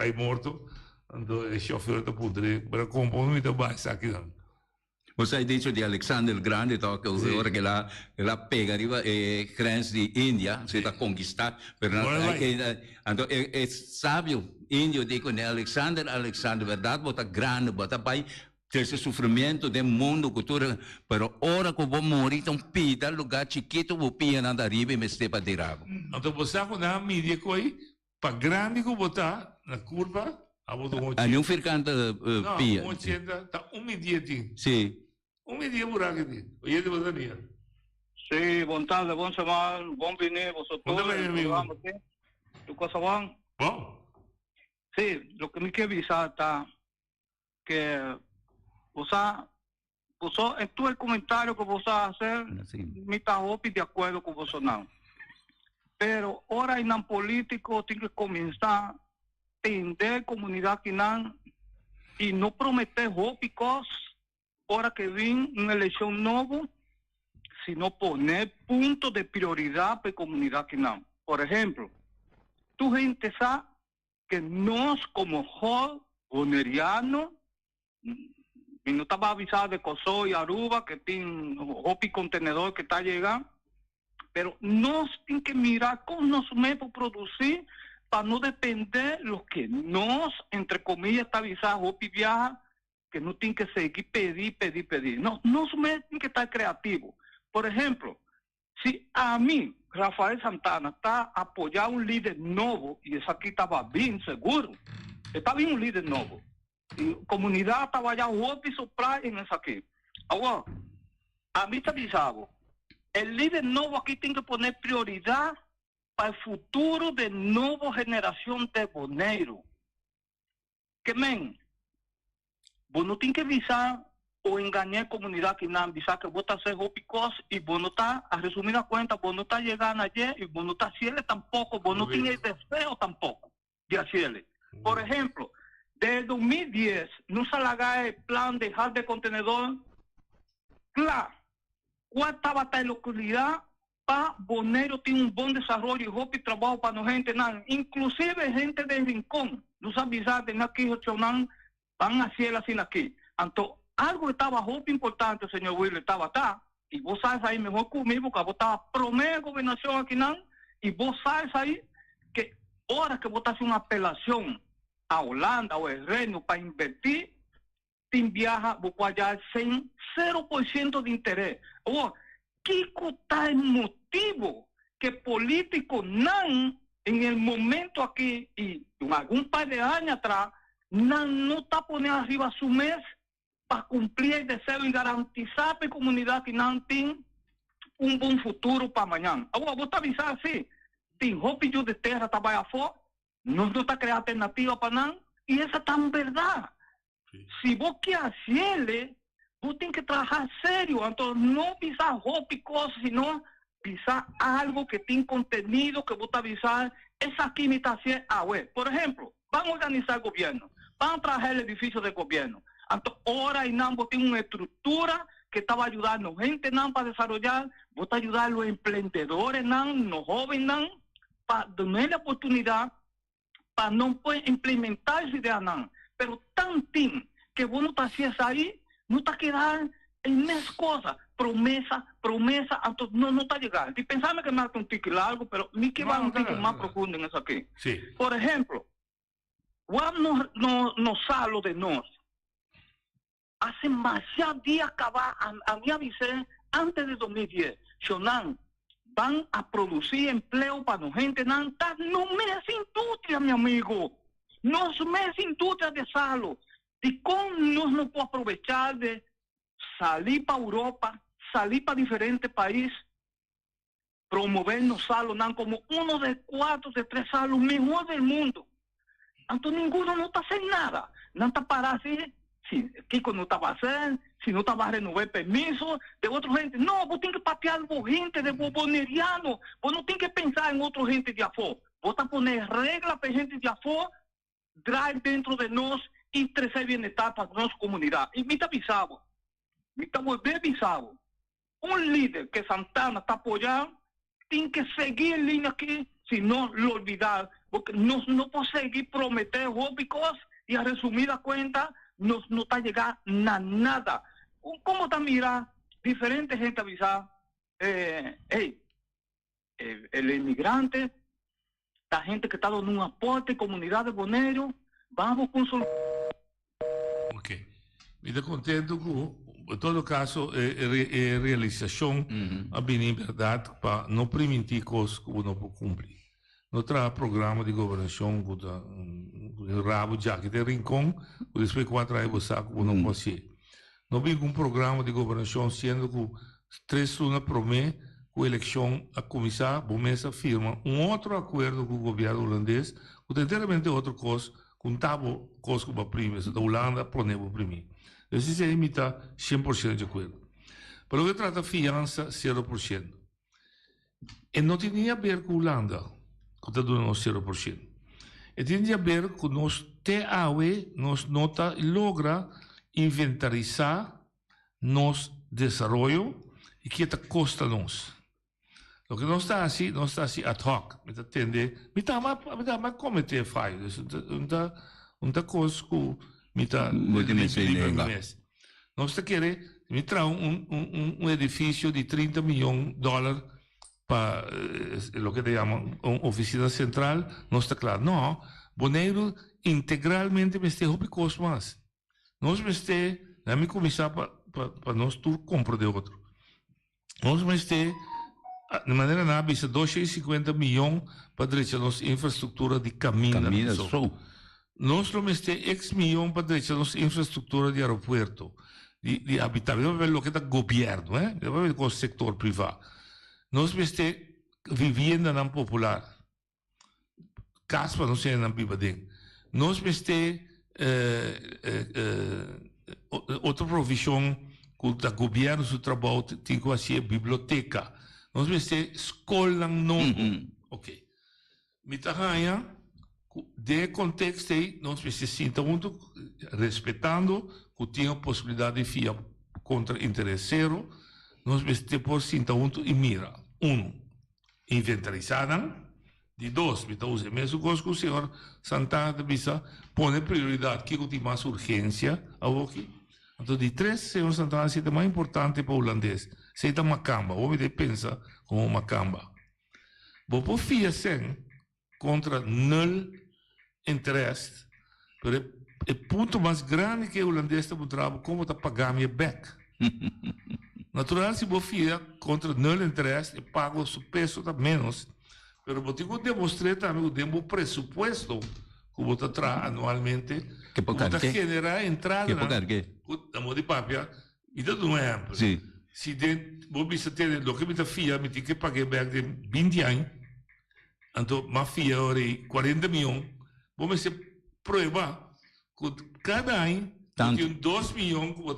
Speaker 10: aí morto. Então, o chauffeur da pudre, para compor muito mais aqui.
Speaker 5: Você ha detto di Alexander il Grande, che ora che la pega arriva e grande di India, si sta conquistando, è sabio, indio dico, Alexander, verdade, bota grande, bota pai, c'è il soffrimento del mondo, cultura, però ora che vuoi morire, un pida, lugar chiquito, vuoi pia nada arriva e mi stepa di rago.
Speaker 10: Então, você com a mídia, para grande que botar na curva,
Speaker 5: Andiamo fircante
Speaker 10: No,
Speaker 5: pia.
Speaker 10: un centa, sta un mediati.
Speaker 5: Sì.
Speaker 10: Un mediati buracati. Oye, devo dire.
Speaker 11: Sì, buon tardi, buon settimana, buon venire,
Speaker 10: ¿Dónde va, amigo?
Speaker 11: ¿Tu cosa van?
Speaker 10: ¿Cómo?
Speaker 11: Sí, lo que me quiero avisar está que en todo el comentario que vos hacer, me está de acuerdo con vos no. Pero ahora en el político tiene que comenzar a entender comunidad que no y no prometer hópicos ahora que viene una elección nueva, sino poner puntos de prioridad para la comunidad que no. Por ejemplo, tu gente sabe que nos como joven boneriano, y no estaba avisado de Coso y Aruba, que tiene un hopi contenedor que está llegando, pero nos tiene que mirar cómo nos podemos producir para no depender lo que nos, entre comillas, está avisado, hopi viaja, que no tiene que seguir pedir. No, nos tiene que estar creativo. Por ejemplo, si a mí, Rafael Santana, está apoyando un líder nuevo, y eso aquí estaba bien seguro, está bien un líder nuevo, y comunidad estaba allá, y soplar en eso aquí. Ahora, a mí está avisado, el líder nuevo aquí tiene que poner prioridad para el futuro de nueva generación de boneros. Que vos no tienes que avisar o engañar comunidad que no avisar que vos estás haciendo hopicos y vos no estás, a resumida cuenta, vos no estás llegando ayer y vos no estás haciendo tampoco, vos no tienes deseo tampoco de hacerle. Por ejemplo, desde 2010 no se haga el plan de dejar de contenedor. Claro, ¿cuál estaba esta localidad para Bonero tiene un buen desarrollo y hopi trabajo para no gente nada? Inclusive gente de Rincón, no se avisar de aquí van a hacer así aquí. Entonces, algo que estaba muy importante, señor Will, estaba acá, y vos sabes ahí mejor conmigo, que vos estabas promedio gobernación aquí, y vos sabes ahí que ahora que vos estás haciendo una apelación a Holanda o el Reino para invertir, te viaja, vos puedes hallar 0% de interés. ¿Qué está el motivo que políticos en el momento aquí, y en algún par de años atrás, no está poniendo arriba su mes para cumplir el deseo y garantizar a la comunidad que no tiene un buen futuro para mañana? Ahora, vos estás avisando así, tiene hopillo de tierra, está para afuera, no está creando alternativa para nada, y esa es tan verdad. Sí. Si vos quieres hacerle, vos tienes que trabajar serio, entonces no pisar hopicos, sino pisar algo que tiene contenido, que vos estás avisando, esa química haciendo, por ejemplo, van a organizar el gobierno, van a trabajar el edificio del gobierno. Entonces, ahora INAMBO tiene una estructura que estaba ayudando gente para desarrollar, vos te ayudar a los emprendedores, los jóvenes, para darle la oportunidad para no poder implementar esa idea, pero tan que vos no te hacías ahí, no te quedas en esas cosas, promesa, entonces no está llegando. Y pensame que me hace un tique largo, pero ni que va un tique más profundo en eso aquí.
Speaker 10: Sí.
Speaker 11: Por ejemplo, no salo de nos. Hace demasiados días que a mí avisé antes de 2010, Shonan, van a producir empleo para la gente, no me es industria, mi amigo, no me es industria de salo. ¿Y cómo no puedo aprovechar de salir para Europa, salir para diferentes países, promovernos salos como uno de 4 de 3 salos mejor del mundo? Entonces ninguno no está haciendo nada, no está para así. Si Kiko no estaba a hacer, si no estaba a renovar permiso de otra gente. No, vos tienes que patear a gente de boneriano. Vos no tienes que pensar en otra gente de afuera. Vos tenés que poner reglas para gente de afuera, drive dentro de nos y crecer bienestar para nuestra comunidad. Y me está avisado, un líder que Santana está apoyando, tiene que seguir en línea aquí, si no lo olvidar, porque no puedo seguir prometer hópicos y a resumida cuenta, no está llegando nada. ¿Cómo está mira? Diferente gente avisada. El inmigrante, la gente que está dando un aporte, comunidad de boneros, vamos con su...
Speaker 10: Ok. Me estou contente com, em todo caso, a realização a bem em verdade para não permitir coisas que não pode cumprir. Notre programma di governazione con il rabo già che te rincon, con i 4 anni sacco non può essere. Noi abbiamo un programma di governazione siendo con 3 luna per me, con elezione a commissario, Bomesa firma un altro accordo con il governo olandese, con interamente altro cosa, con tavo cosa come prima, se da Olanda poneva prima. E si imita 100% di quello. Però che tratta fianza 0%. E non tinha a ver con Olanda, che sta dando 0%. E tinha a ver con nos TAE, nos nota e logra inventarizar nos desarrollo e que te costa nos. Lo que não está assim ad hoc. Me entende? Me tá mais como te faz. Não coisa que me tá livre. Nós te querer me traz edifício de 30 milhões de dólares para lo que te llaman oficina central. Nós está claro. Não, Bonaire integralmente me este hobby costa mais. Nós me este, na me começar para nós tu compra de outro. Nós me este de maneira nada, isso 250 milhões para direita nossa infraestrutura de caminho. Nós não este X milhões para direita nossa infraestrutura de aeroporto, de habitável, não é o que é governo, não é o setor privado. Nós este vivenda não popular, casa para não ser não bibadem. Nós este outra provisão que o governo seu trabalho tem que ser biblioteca. Nós vamos ter escola novo. Ok. Mitahanha, de contexto aí, nós vamos ter muito respeitando que tinha a possibilidade de fiar contra interesseiro, nós vamos ter por muito e mira. Inventarizada. De 2, vamos ter mesmo coisa que o senhor Santana de Bisa põe prioridade, que tem mais urgência, aqui. Então, de 3, senhor Santana, é mais importante para o holandês. Se é Macamba, o homem pensa como Macamba. Vou por FIA sem contra null interesse, mas o ponto mais grande que o holandês está mostrando como está pagando minha back. Natural, se vou FIA contra null interesse, eu pago o peso da menos, mas vou ter que demonstrar também o pressuposto que vou trazer anualmente, que vou generar entrada na mão de papel. E dá um exemplo. Se você tem o que me FIA, me tem que pagar back de 20 anos, então, uma FIA ora 40 milhões, vamos se provar que cada ano tem 2 milhões que vou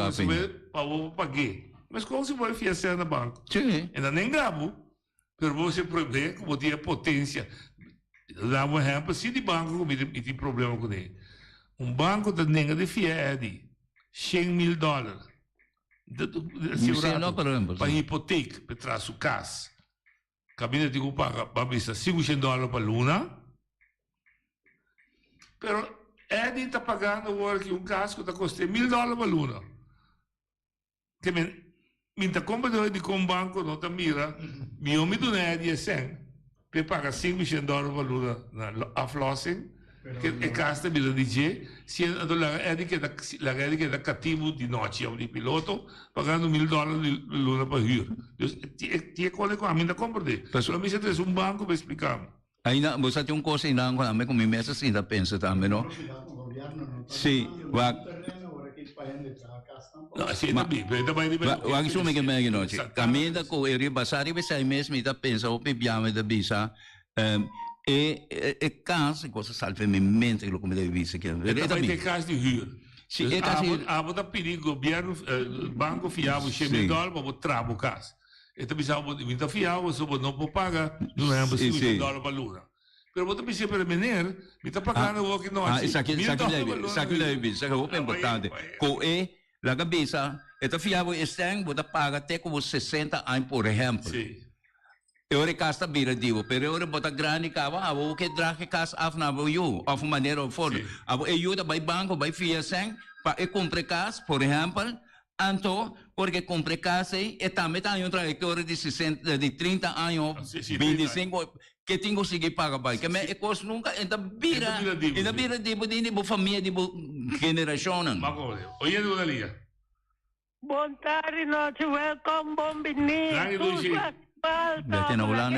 Speaker 10: receber para pagar. Mas como se vai FIA ser no banco? Ainda nem gravo, mas você provar que vou ter potência. Dá um exemplo, se de banco tem problema com ele. Um banco da nega de FIA é de $100 mil. Para hipoteca, para trás o caso. Cabine de paga para $500 para Luna. Pero Eddie está pagando agora que um caso que está custando $1.000 para Luna. Que minha compra de com banco não está mira, meu me do Eddie é 100, para pagar $500 para Luna na aflossing. Que é casa de DJ, se a Eddie que é cativo de noite, de piloto, pagando $1.000 de Luna para rir. Tinha coisa com a minha compra de. Só me se um banco para explicar.
Speaker 5: Ainda você tem coisa ainda com a minha mesa ainda pensa também, não? Sim,
Speaker 10: não, sim, também.
Speaker 5: O assume que me não. Caminha com ele basari vai sair mesmo e tá pensa o pipiame da bisa. E caso cosa salve in mente che lo come devi dire che
Speaker 10: è caso di huur. Sì, è caso da perigo governo banco fiavo $100 per trabo casa. E tu bisogna di vinta fiavo se non può pagare non è $500 per l'ora. Però tu mi per venire mi sta pagando che no.
Speaker 5: Sa che lei sa che è importante. Co la cabeça e tu fiavo esteng può pagare te come 60 anni per esempio.
Speaker 10: Sì.
Speaker 5: E ora casa bira divo, per ora bota grande cava, avo che drake casa afna avo io, of maneira for. Avo ajuda by banco, by FIA sem, pa e compre casa, por exemplo, anto porque compre casa e também tem trajetória de 30 anos, 25 que tenho conseguido pagar by. Que me e cost nunca ainda bira divo de família de geração.
Speaker 10: Oye, Dudalia.
Speaker 12: Buon tardi, noche, welcome, buon benissimo.
Speaker 10: Grazie, Luigi.
Speaker 5: Dati na ulan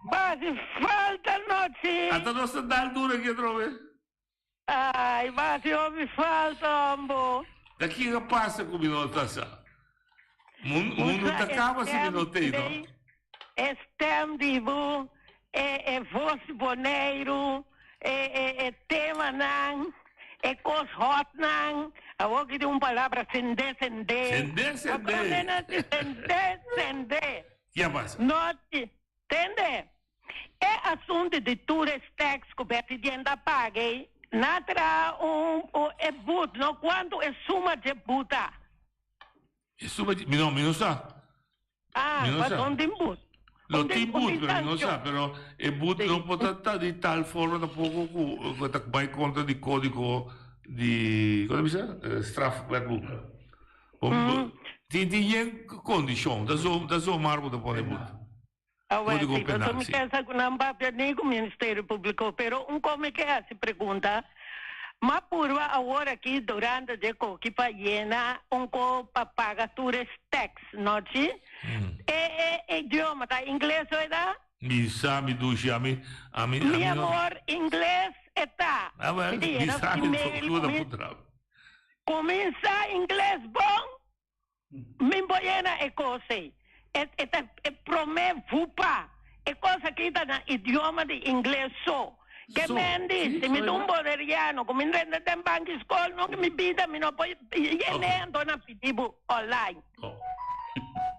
Speaker 12: Basi falta noci.
Speaker 10: Até nós dar dura aqui trove.
Speaker 12: Ai, basi mi falta ambo.
Speaker 10: Daqui que passa com minuto sa. Mundo tá acaba se minuto não.
Speaker 12: Estem divo voz boneiro tema não cos hot não. Agora que palavra sende. Sende.
Speaker 10: Que passa?
Speaker 12: Note, entende? É assunto de tourist tax que o presidente paga. Natra é but, não quanto é suma de buta.
Speaker 10: É suma de, não sa.
Speaker 12: Mas não tem but.
Speaker 10: Não tem but, não sa, pero é but não pode estar de tal forma tampouco que vai contra de código de, como se diz? Strafwetboek. Tem condição, da zo marbo da pode but. Código penal.
Speaker 12: Eu me pensa que não vai nem com o Ministério Público, pero como é que é essa pergunta? Mas por agora aqui durante a que para llenar para pagar tourist tax, não é? Idioma, tá? Inglês ou é?
Speaker 10: Mi duce a me.
Speaker 12: Mi amor, inglês é tá.
Speaker 10: Mi tudo
Speaker 12: começa inglês bom, mi boiena é coisa. É promete vupa. É coisa que está no idioma de inglês só. Que me diz, se me dá boderiano, como me rende em banco escola, não que me pida, me não pode llenando na pedido online.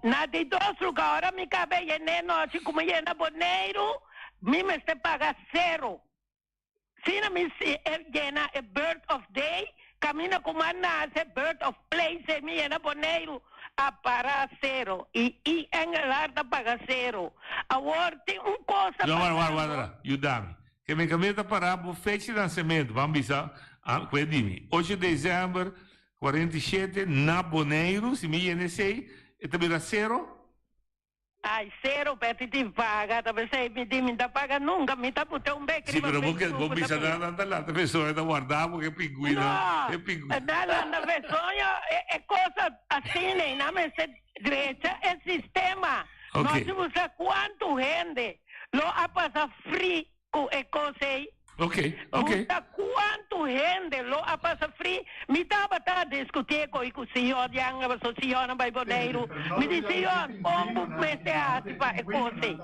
Speaker 12: Na de dois lugares, agora me cabe llenando, como llena boneiro, me paga 0. Se não me llena a birth of day, camina como a nasce, birth of place, me llena boneiro, a para 0. E em larda paga 0. Agora tem coisa...
Speaker 10: Guarda, ajuda-me. Que me cambiata para o fecho de nascimento, vamos ver, dime, 8 de dezembro, 47, na Boneiro, se me INC, e também era 0?
Speaker 12: Ai, 0, perto de vaga, talvez me dá paga nunca, me tá botando beco.
Speaker 10: Sim, mas vou pensar na pessoa, da guardar, porque é pinguim,
Speaker 12: é pinguim. Na pessoa, é coisa assim, né, na mesa direita, é sistema. Nós temos quanto rende, lo a passar free, é coisa aí.
Speaker 10: Ok.
Speaker 12: Quanto rende lo a passar free? Me estava a discutir com o senhor, o senhor não vai boneiro. Me disse, senhor, como meter a coisa?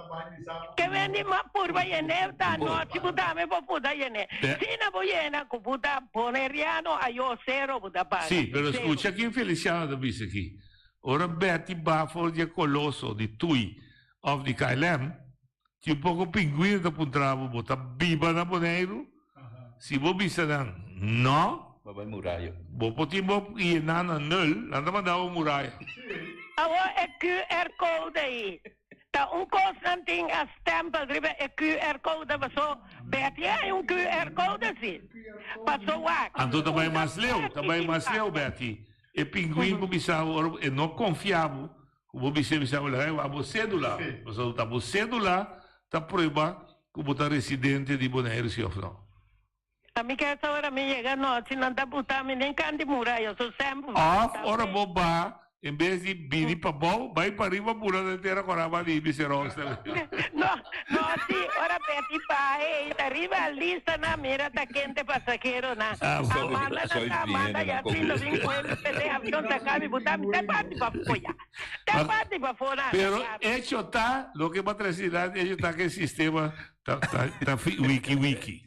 Speaker 12: Que vende uma curva e neve, não, se botar, me vou botar e neve. Se não vou llenar, com botar boneriano, aí eu 0, botar para.
Speaker 10: Sim, mas escuta, aqui em Feliciano da Bisa aqui. Ora, Betty Bafford de Colosso, de Tui, of the KLM, que um pouco pinguim da puntrava, botar biba na boneiro, se vou bisa não,
Speaker 5: vai muralha.
Speaker 10: Vou poder ir na nul, lá não mandava muralha.
Speaker 12: Agora é QR Code aí. Tá constante a stampa, é QR Code, passou, Betty, é QR Code assim. Passou lá.
Speaker 10: Então também mais leu, Betty. E pinguim que bisava, e não confiava, o bisava lá, a cédula, passou tá cédula, tá proibido que botar residente de Bonaire se ofrece.
Speaker 12: A mim que essa hora me chega noite, não tá botando nem canto muralha, eu sou sempre.
Speaker 10: Ora boba, em vez de vir para bom, vai para riba pura de terra com a bala de biceros.
Speaker 12: Não, sim, ora perto pai, arriba a lista na mira da quente passageiro na. Amanda na Amanda já filho vem com ele, pede avião da cabe, botar me tá parte para fora. Tá parte para fora.
Speaker 10: Pero hecho tá, lo que va a trazer, hecho tá que sistema tá wiki.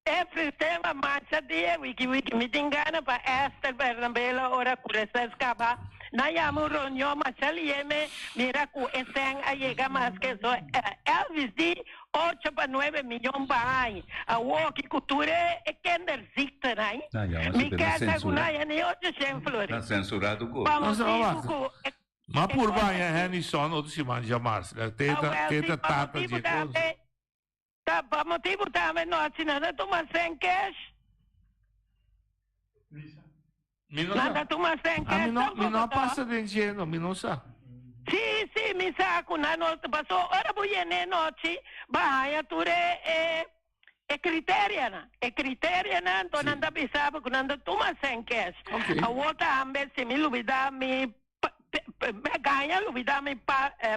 Speaker 12: É sistema marcha de wiki me engana para Esther Bernabela ora curesa escapa. Na llamo reunião machalieme mira ku esen a llega mais que so Elvis di 8 para 9 milhões para a walk cultura é kender zicta né me casa com na nem 800 flores
Speaker 5: tá censurado com
Speaker 10: mas por vai é Henderson ou se manja mais teta tata de coisa
Speaker 12: tá para motivo também não nada toma sem cash nada toma sem cash
Speaker 10: não passa de dinheiro não sabe
Speaker 12: sim me saco na noite passou ora vou ir na noite bahia ture é critério na então não dá pensar que não toma sem cash a outra ambe se me lubida me ganha lubida me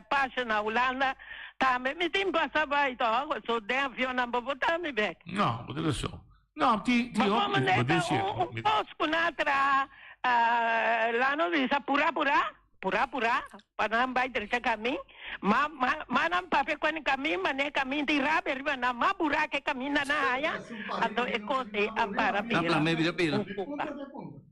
Speaker 12: passa na Holanda Também me tem passava então, só de avião não vou botar me back.
Speaker 10: No, potete so. No, ti
Speaker 12: Ma
Speaker 10: ho
Speaker 12: come ne un posto un'altra l'hanno vista pura, per non vai dritto cammino, ma non proprio quando cammino, ma ne cammino di rabbia, arriva una ma pura che cammina na aia, allora è così, ampara
Speaker 5: Ah, la me vira pila.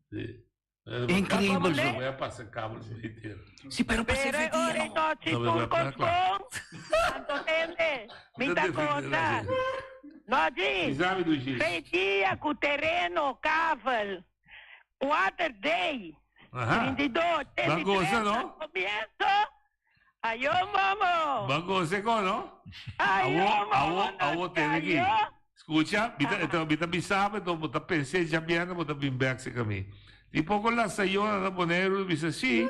Speaker 10: Sì.
Speaker 5: Incredibile.
Speaker 10: Vai a passare il cavolo intero.
Speaker 5: Sì, però passa
Speaker 12: Pero ora ito ci turcos po, tanto tende, mi da cosa. No, G,
Speaker 10: Esame do G.
Speaker 12: 6 dias com terreno, caval, 4 days, 32, 33,
Speaker 10: Bagosa, no?
Speaker 12: comienzo, ayo mamo.
Speaker 10: Bagosa ko, no? Awo tenegi. Scusa, bita bisabe, dopo ta pensei già bene, dopo bimbexi kami. Tipo con la sayona da Bonero, bisa sì,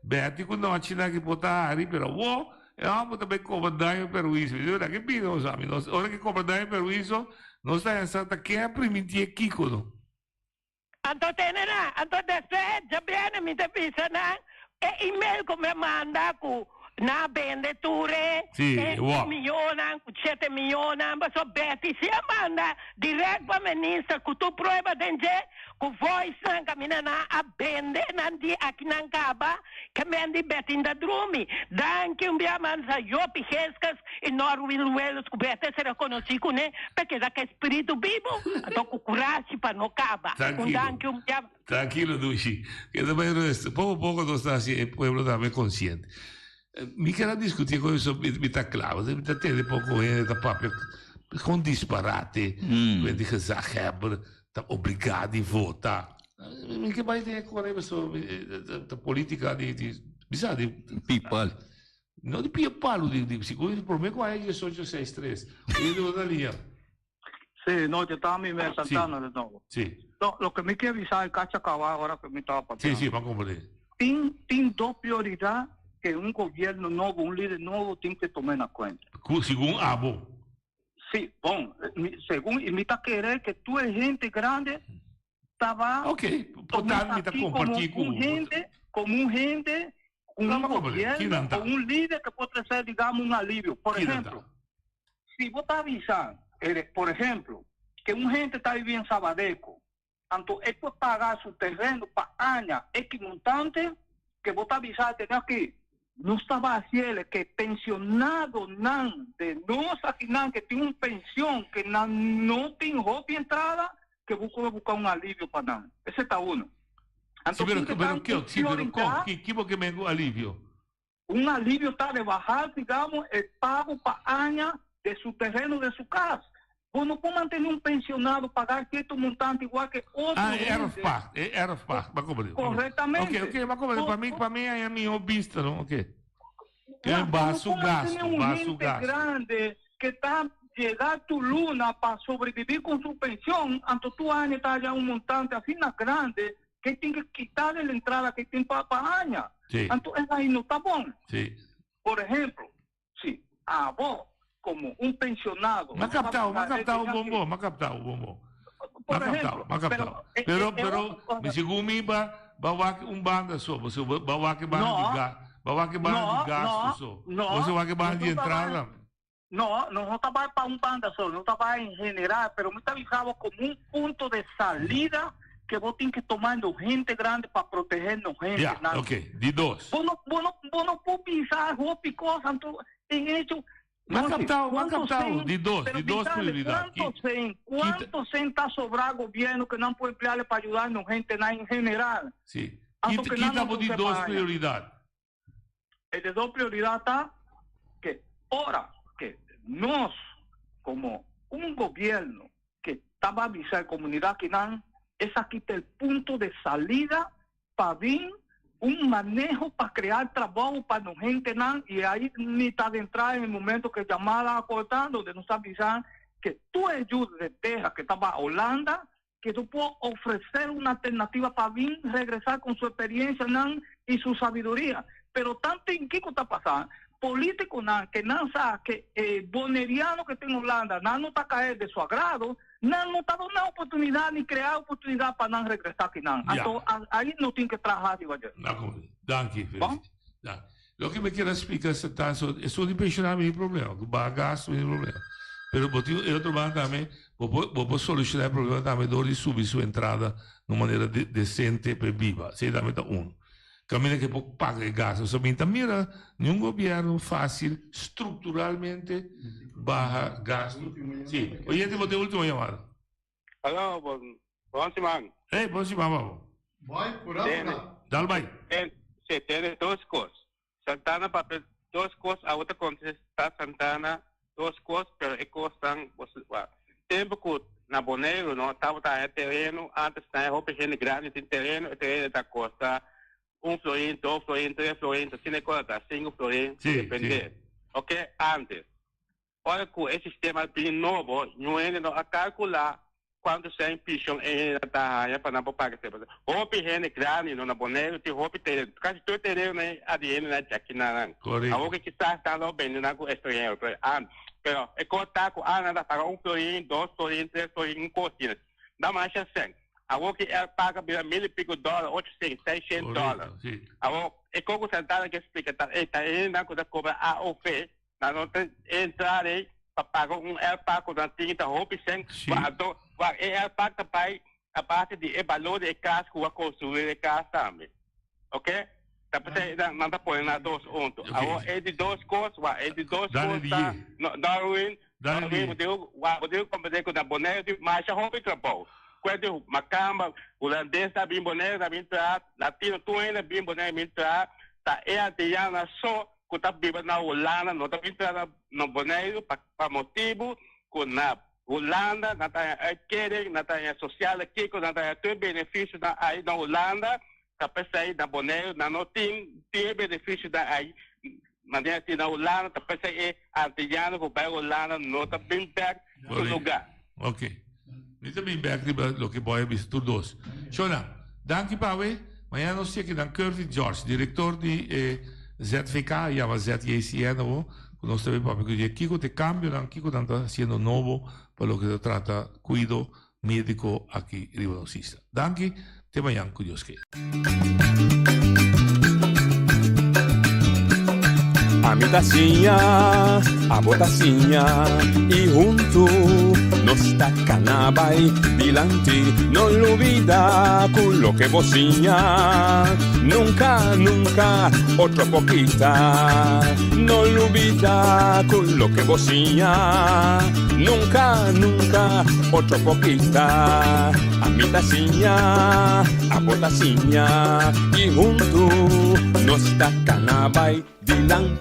Speaker 10: beati con noci na che potari, però wo, e amo da comandare per Ruiso. Ora che bino, sami, ora che comandare per Ruiso, non stai in Santa che primiti e Kikono.
Speaker 12: Anto tenera, anto desè, già bene, mi te pisana, e email come manda cu na venditure,
Speaker 10: Sì,
Speaker 12: e
Speaker 10: wow.
Speaker 12: milioni, 7 milioni, ma so betti, si manda diretto a ministro, cu tu prova denge, cu voice nan camina na a bende, nan di akinan kaba, kamendi betti in da drumi, danke un bia manza, io pichescas, e norwilwelos, cu betti se riconosci con ne, perché da che spirito vivo, dopo curarci per no caba, un danke un bia.
Speaker 10: Tranquilo, Dushi, que también poco a poco no está así, el pueblo también consciente. Mi quero discutir con eso, mi está claro, mi está tendo poco da proprio con disparate, quindi che Zacheber sta obbligati a votare. Mi che mai te con questo la politica di bisogna di
Speaker 5: People.
Speaker 10: non di pippalo di sicuro per me qua è che sono 6-3. Io devo da lì.
Speaker 11: Sí, no, yo estaba a mí me saltando de nuevo.
Speaker 10: Sí.
Speaker 11: No, lo que me quiere avisar el Cachacabá ahora que me estaba pasando.
Speaker 10: Sí, va a comprender.
Speaker 11: Tiene dos prioridades que un gobierno nuevo, un líder nuevo tiene que tomar en cuenta.
Speaker 10: Según Abo.
Speaker 11: Sí, bueno, según imita querer que tú eres gente grande, estaba como un gobierno, con un líder que puede ser, digamos, un alivio. Por ejemplo, si vos estás avisando, por ejemplo, que un gente está viviendo en Sabadeco, tanto es por pagar su terreno para años X montante, que vos estás avisando, tenés que no estaba haciendo que pensionado de no saquinan que tiene un pensión que no tiene hobby entrada que buscar un alivio para nada. Ese está uno.
Speaker 10: Entonces, pero ¿qué me alivio?
Speaker 11: Un alivio está de bajar, digamos, el pago para años de su terreno, de su casa. Vos no puedes mantener un pensionado, pagar cierto montante igual que otro.
Speaker 10: Erfpach, va a comer.
Speaker 11: Correctamente.
Speaker 10: Ok, va a comer. Para mí es mi vista, ¿no? Ok. Va a su gasto, va a su gasto.
Speaker 11: Grande que está llegar tu luna para sobrevivir con su pensión, antes tú años está ya un montante así más grande que tiene que quitarle la entrada que tiene para años.
Speaker 10: Sí.
Speaker 11: Entonces ahí no está bueno.
Speaker 10: Sí.
Speaker 11: Por ejemplo, si a vos como un pensionado.
Speaker 10: Me ha captado un bombo, me ha captado un bombo. Me ha captado. Pero, según mí, va a un banda solo, va a que van de gasto, no se va a que van de entrada.
Speaker 11: No estaba para un banda solo, no estaba en general, pero me está avisado como un punto de salida que vos tienes que tomar gente grande para protegernos gente.
Speaker 10: Ya, ok, de dos.
Speaker 11: Vos no puedes pisar, vos picos, en hecho.
Speaker 10: Me ha captado, de dos prioridades.
Speaker 11: ¿Cuánto se está sobrado gobierno que no puede emplearle para ayudarnos gente en general?
Speaker 10: Sí, quitamos de dos prioridades.
Speaker 11: El de dos prioridades está que ahora que nos, como un gobierno que estaba a avisar a la comunidad que es aquí el punto de salida para bien un manejo para crear trabajo para la gente y ahí ni está de entrada en el momento que llamada cortando donde nos avisan que tú ayudas de Texas que estaba a Holanda que tú puedes ofrecer una alternativa para bien regresar con su experiencia y su sabiduría, pero tanto en qué está pasando político que sabe que boneriano que está en Holanda no está a caer de su agrado, no está dando una oportunidad ni crear oportunidad para regresar aquí. Entonces, ahí no tiene que trabajar.
Speaker 10: Danke. Lo que me quiero explicar es que eso de pensionar mi problema, que bagasto mi problema. Pero eu trabalho também, vou solucionar o problema também de subir sua entrada de uma maneira decente para viva. Sei também tá caminho que pouco paga gasto. Somente mira, nenhum governo fácil, estruturalmente, barra gasto. Sim, hoje vou ter a última chamada.
Speaker 13: Alô, bom semana.
Speaker 10: Ei, bom semana, vamos.
Speaker 3: Vai, por aí.
Speaker 10: Dá vai.
Speaker 13: Você tem duas coisas. Santana, papel, duas coisas. A outra coisa está Santana, duas coisas, pero é coisa tempo que na Bonaire, não estava terreno, antes na roupa gente grande tem terreno da costa, 1 florim, 2 florim, 3 florim, assim é coisa, 5 florim, depende. Ok? Antes. Olha que esse sistema bem novo, não é a calcular quando você empicham em a para não pagar sempre. Roupa gente grande na Bonaire, tem roupa terreno, quase todo terreno né, adiante na Jaquina.
Speaker 10: Correto.
Speaker 13: A outra que está lá bem na estrangeiro, pero é contar com a nada para 1 florim, 2 florim, 3 florim, coisas. Dá mais chance. Agora que ela paga $1,000 e pico, $800, $600. Agora, é como Santana que explica, está ainda quando cobra AOP, não tem entrar aí para pagar ela paga com tinta roupa sem, ela paga também a parte de valor de casa que vai construir a casa também, ok? Não está põe na 2 pontos. Agora é de 2 coisas, Darwin, eu comprei com a boneca, mas a roupa trabalho. Quando Macamba, holandês da bem boneco, da bem entrar, latino, tu ainda bem boneco, entrar, tá a Diana só, que tá viva na Holanda, não tá entrar no boneco, para motivo, que na Holanda, não tá querem, não tá social aqui, que não tá tem benefício aí na Holanda, tá pensando aí na boneco, não tem benefício aí, mas na Holanda, tá pensando aí a Diana, que vai Holanda, não tá bem back no lugar.
Speaker 10: Ok. Niet alleen bij lo que voy a visto dos. Shona, danke Pawe. Amanhã nós temos aqui Curtis George, diretor de ZVK, llama ZJCN, que nós também para que Kiko te cambio, Kiko está haciendo novo para lo que se trata cuido médico aqui em Ribadoxista. Danke, te amanhã com Deus queira.
Speaker 14: A mi tacinha, a botacinha e junto nos tacanabay dilante, no lo olvida con lo que bocina, nunca, nunca, otro poquita, no lo olvida con lo que bocina, nunca, nunca, otro poquita, a mi tacinha, a botacinha y junto nos tacanabay dilante.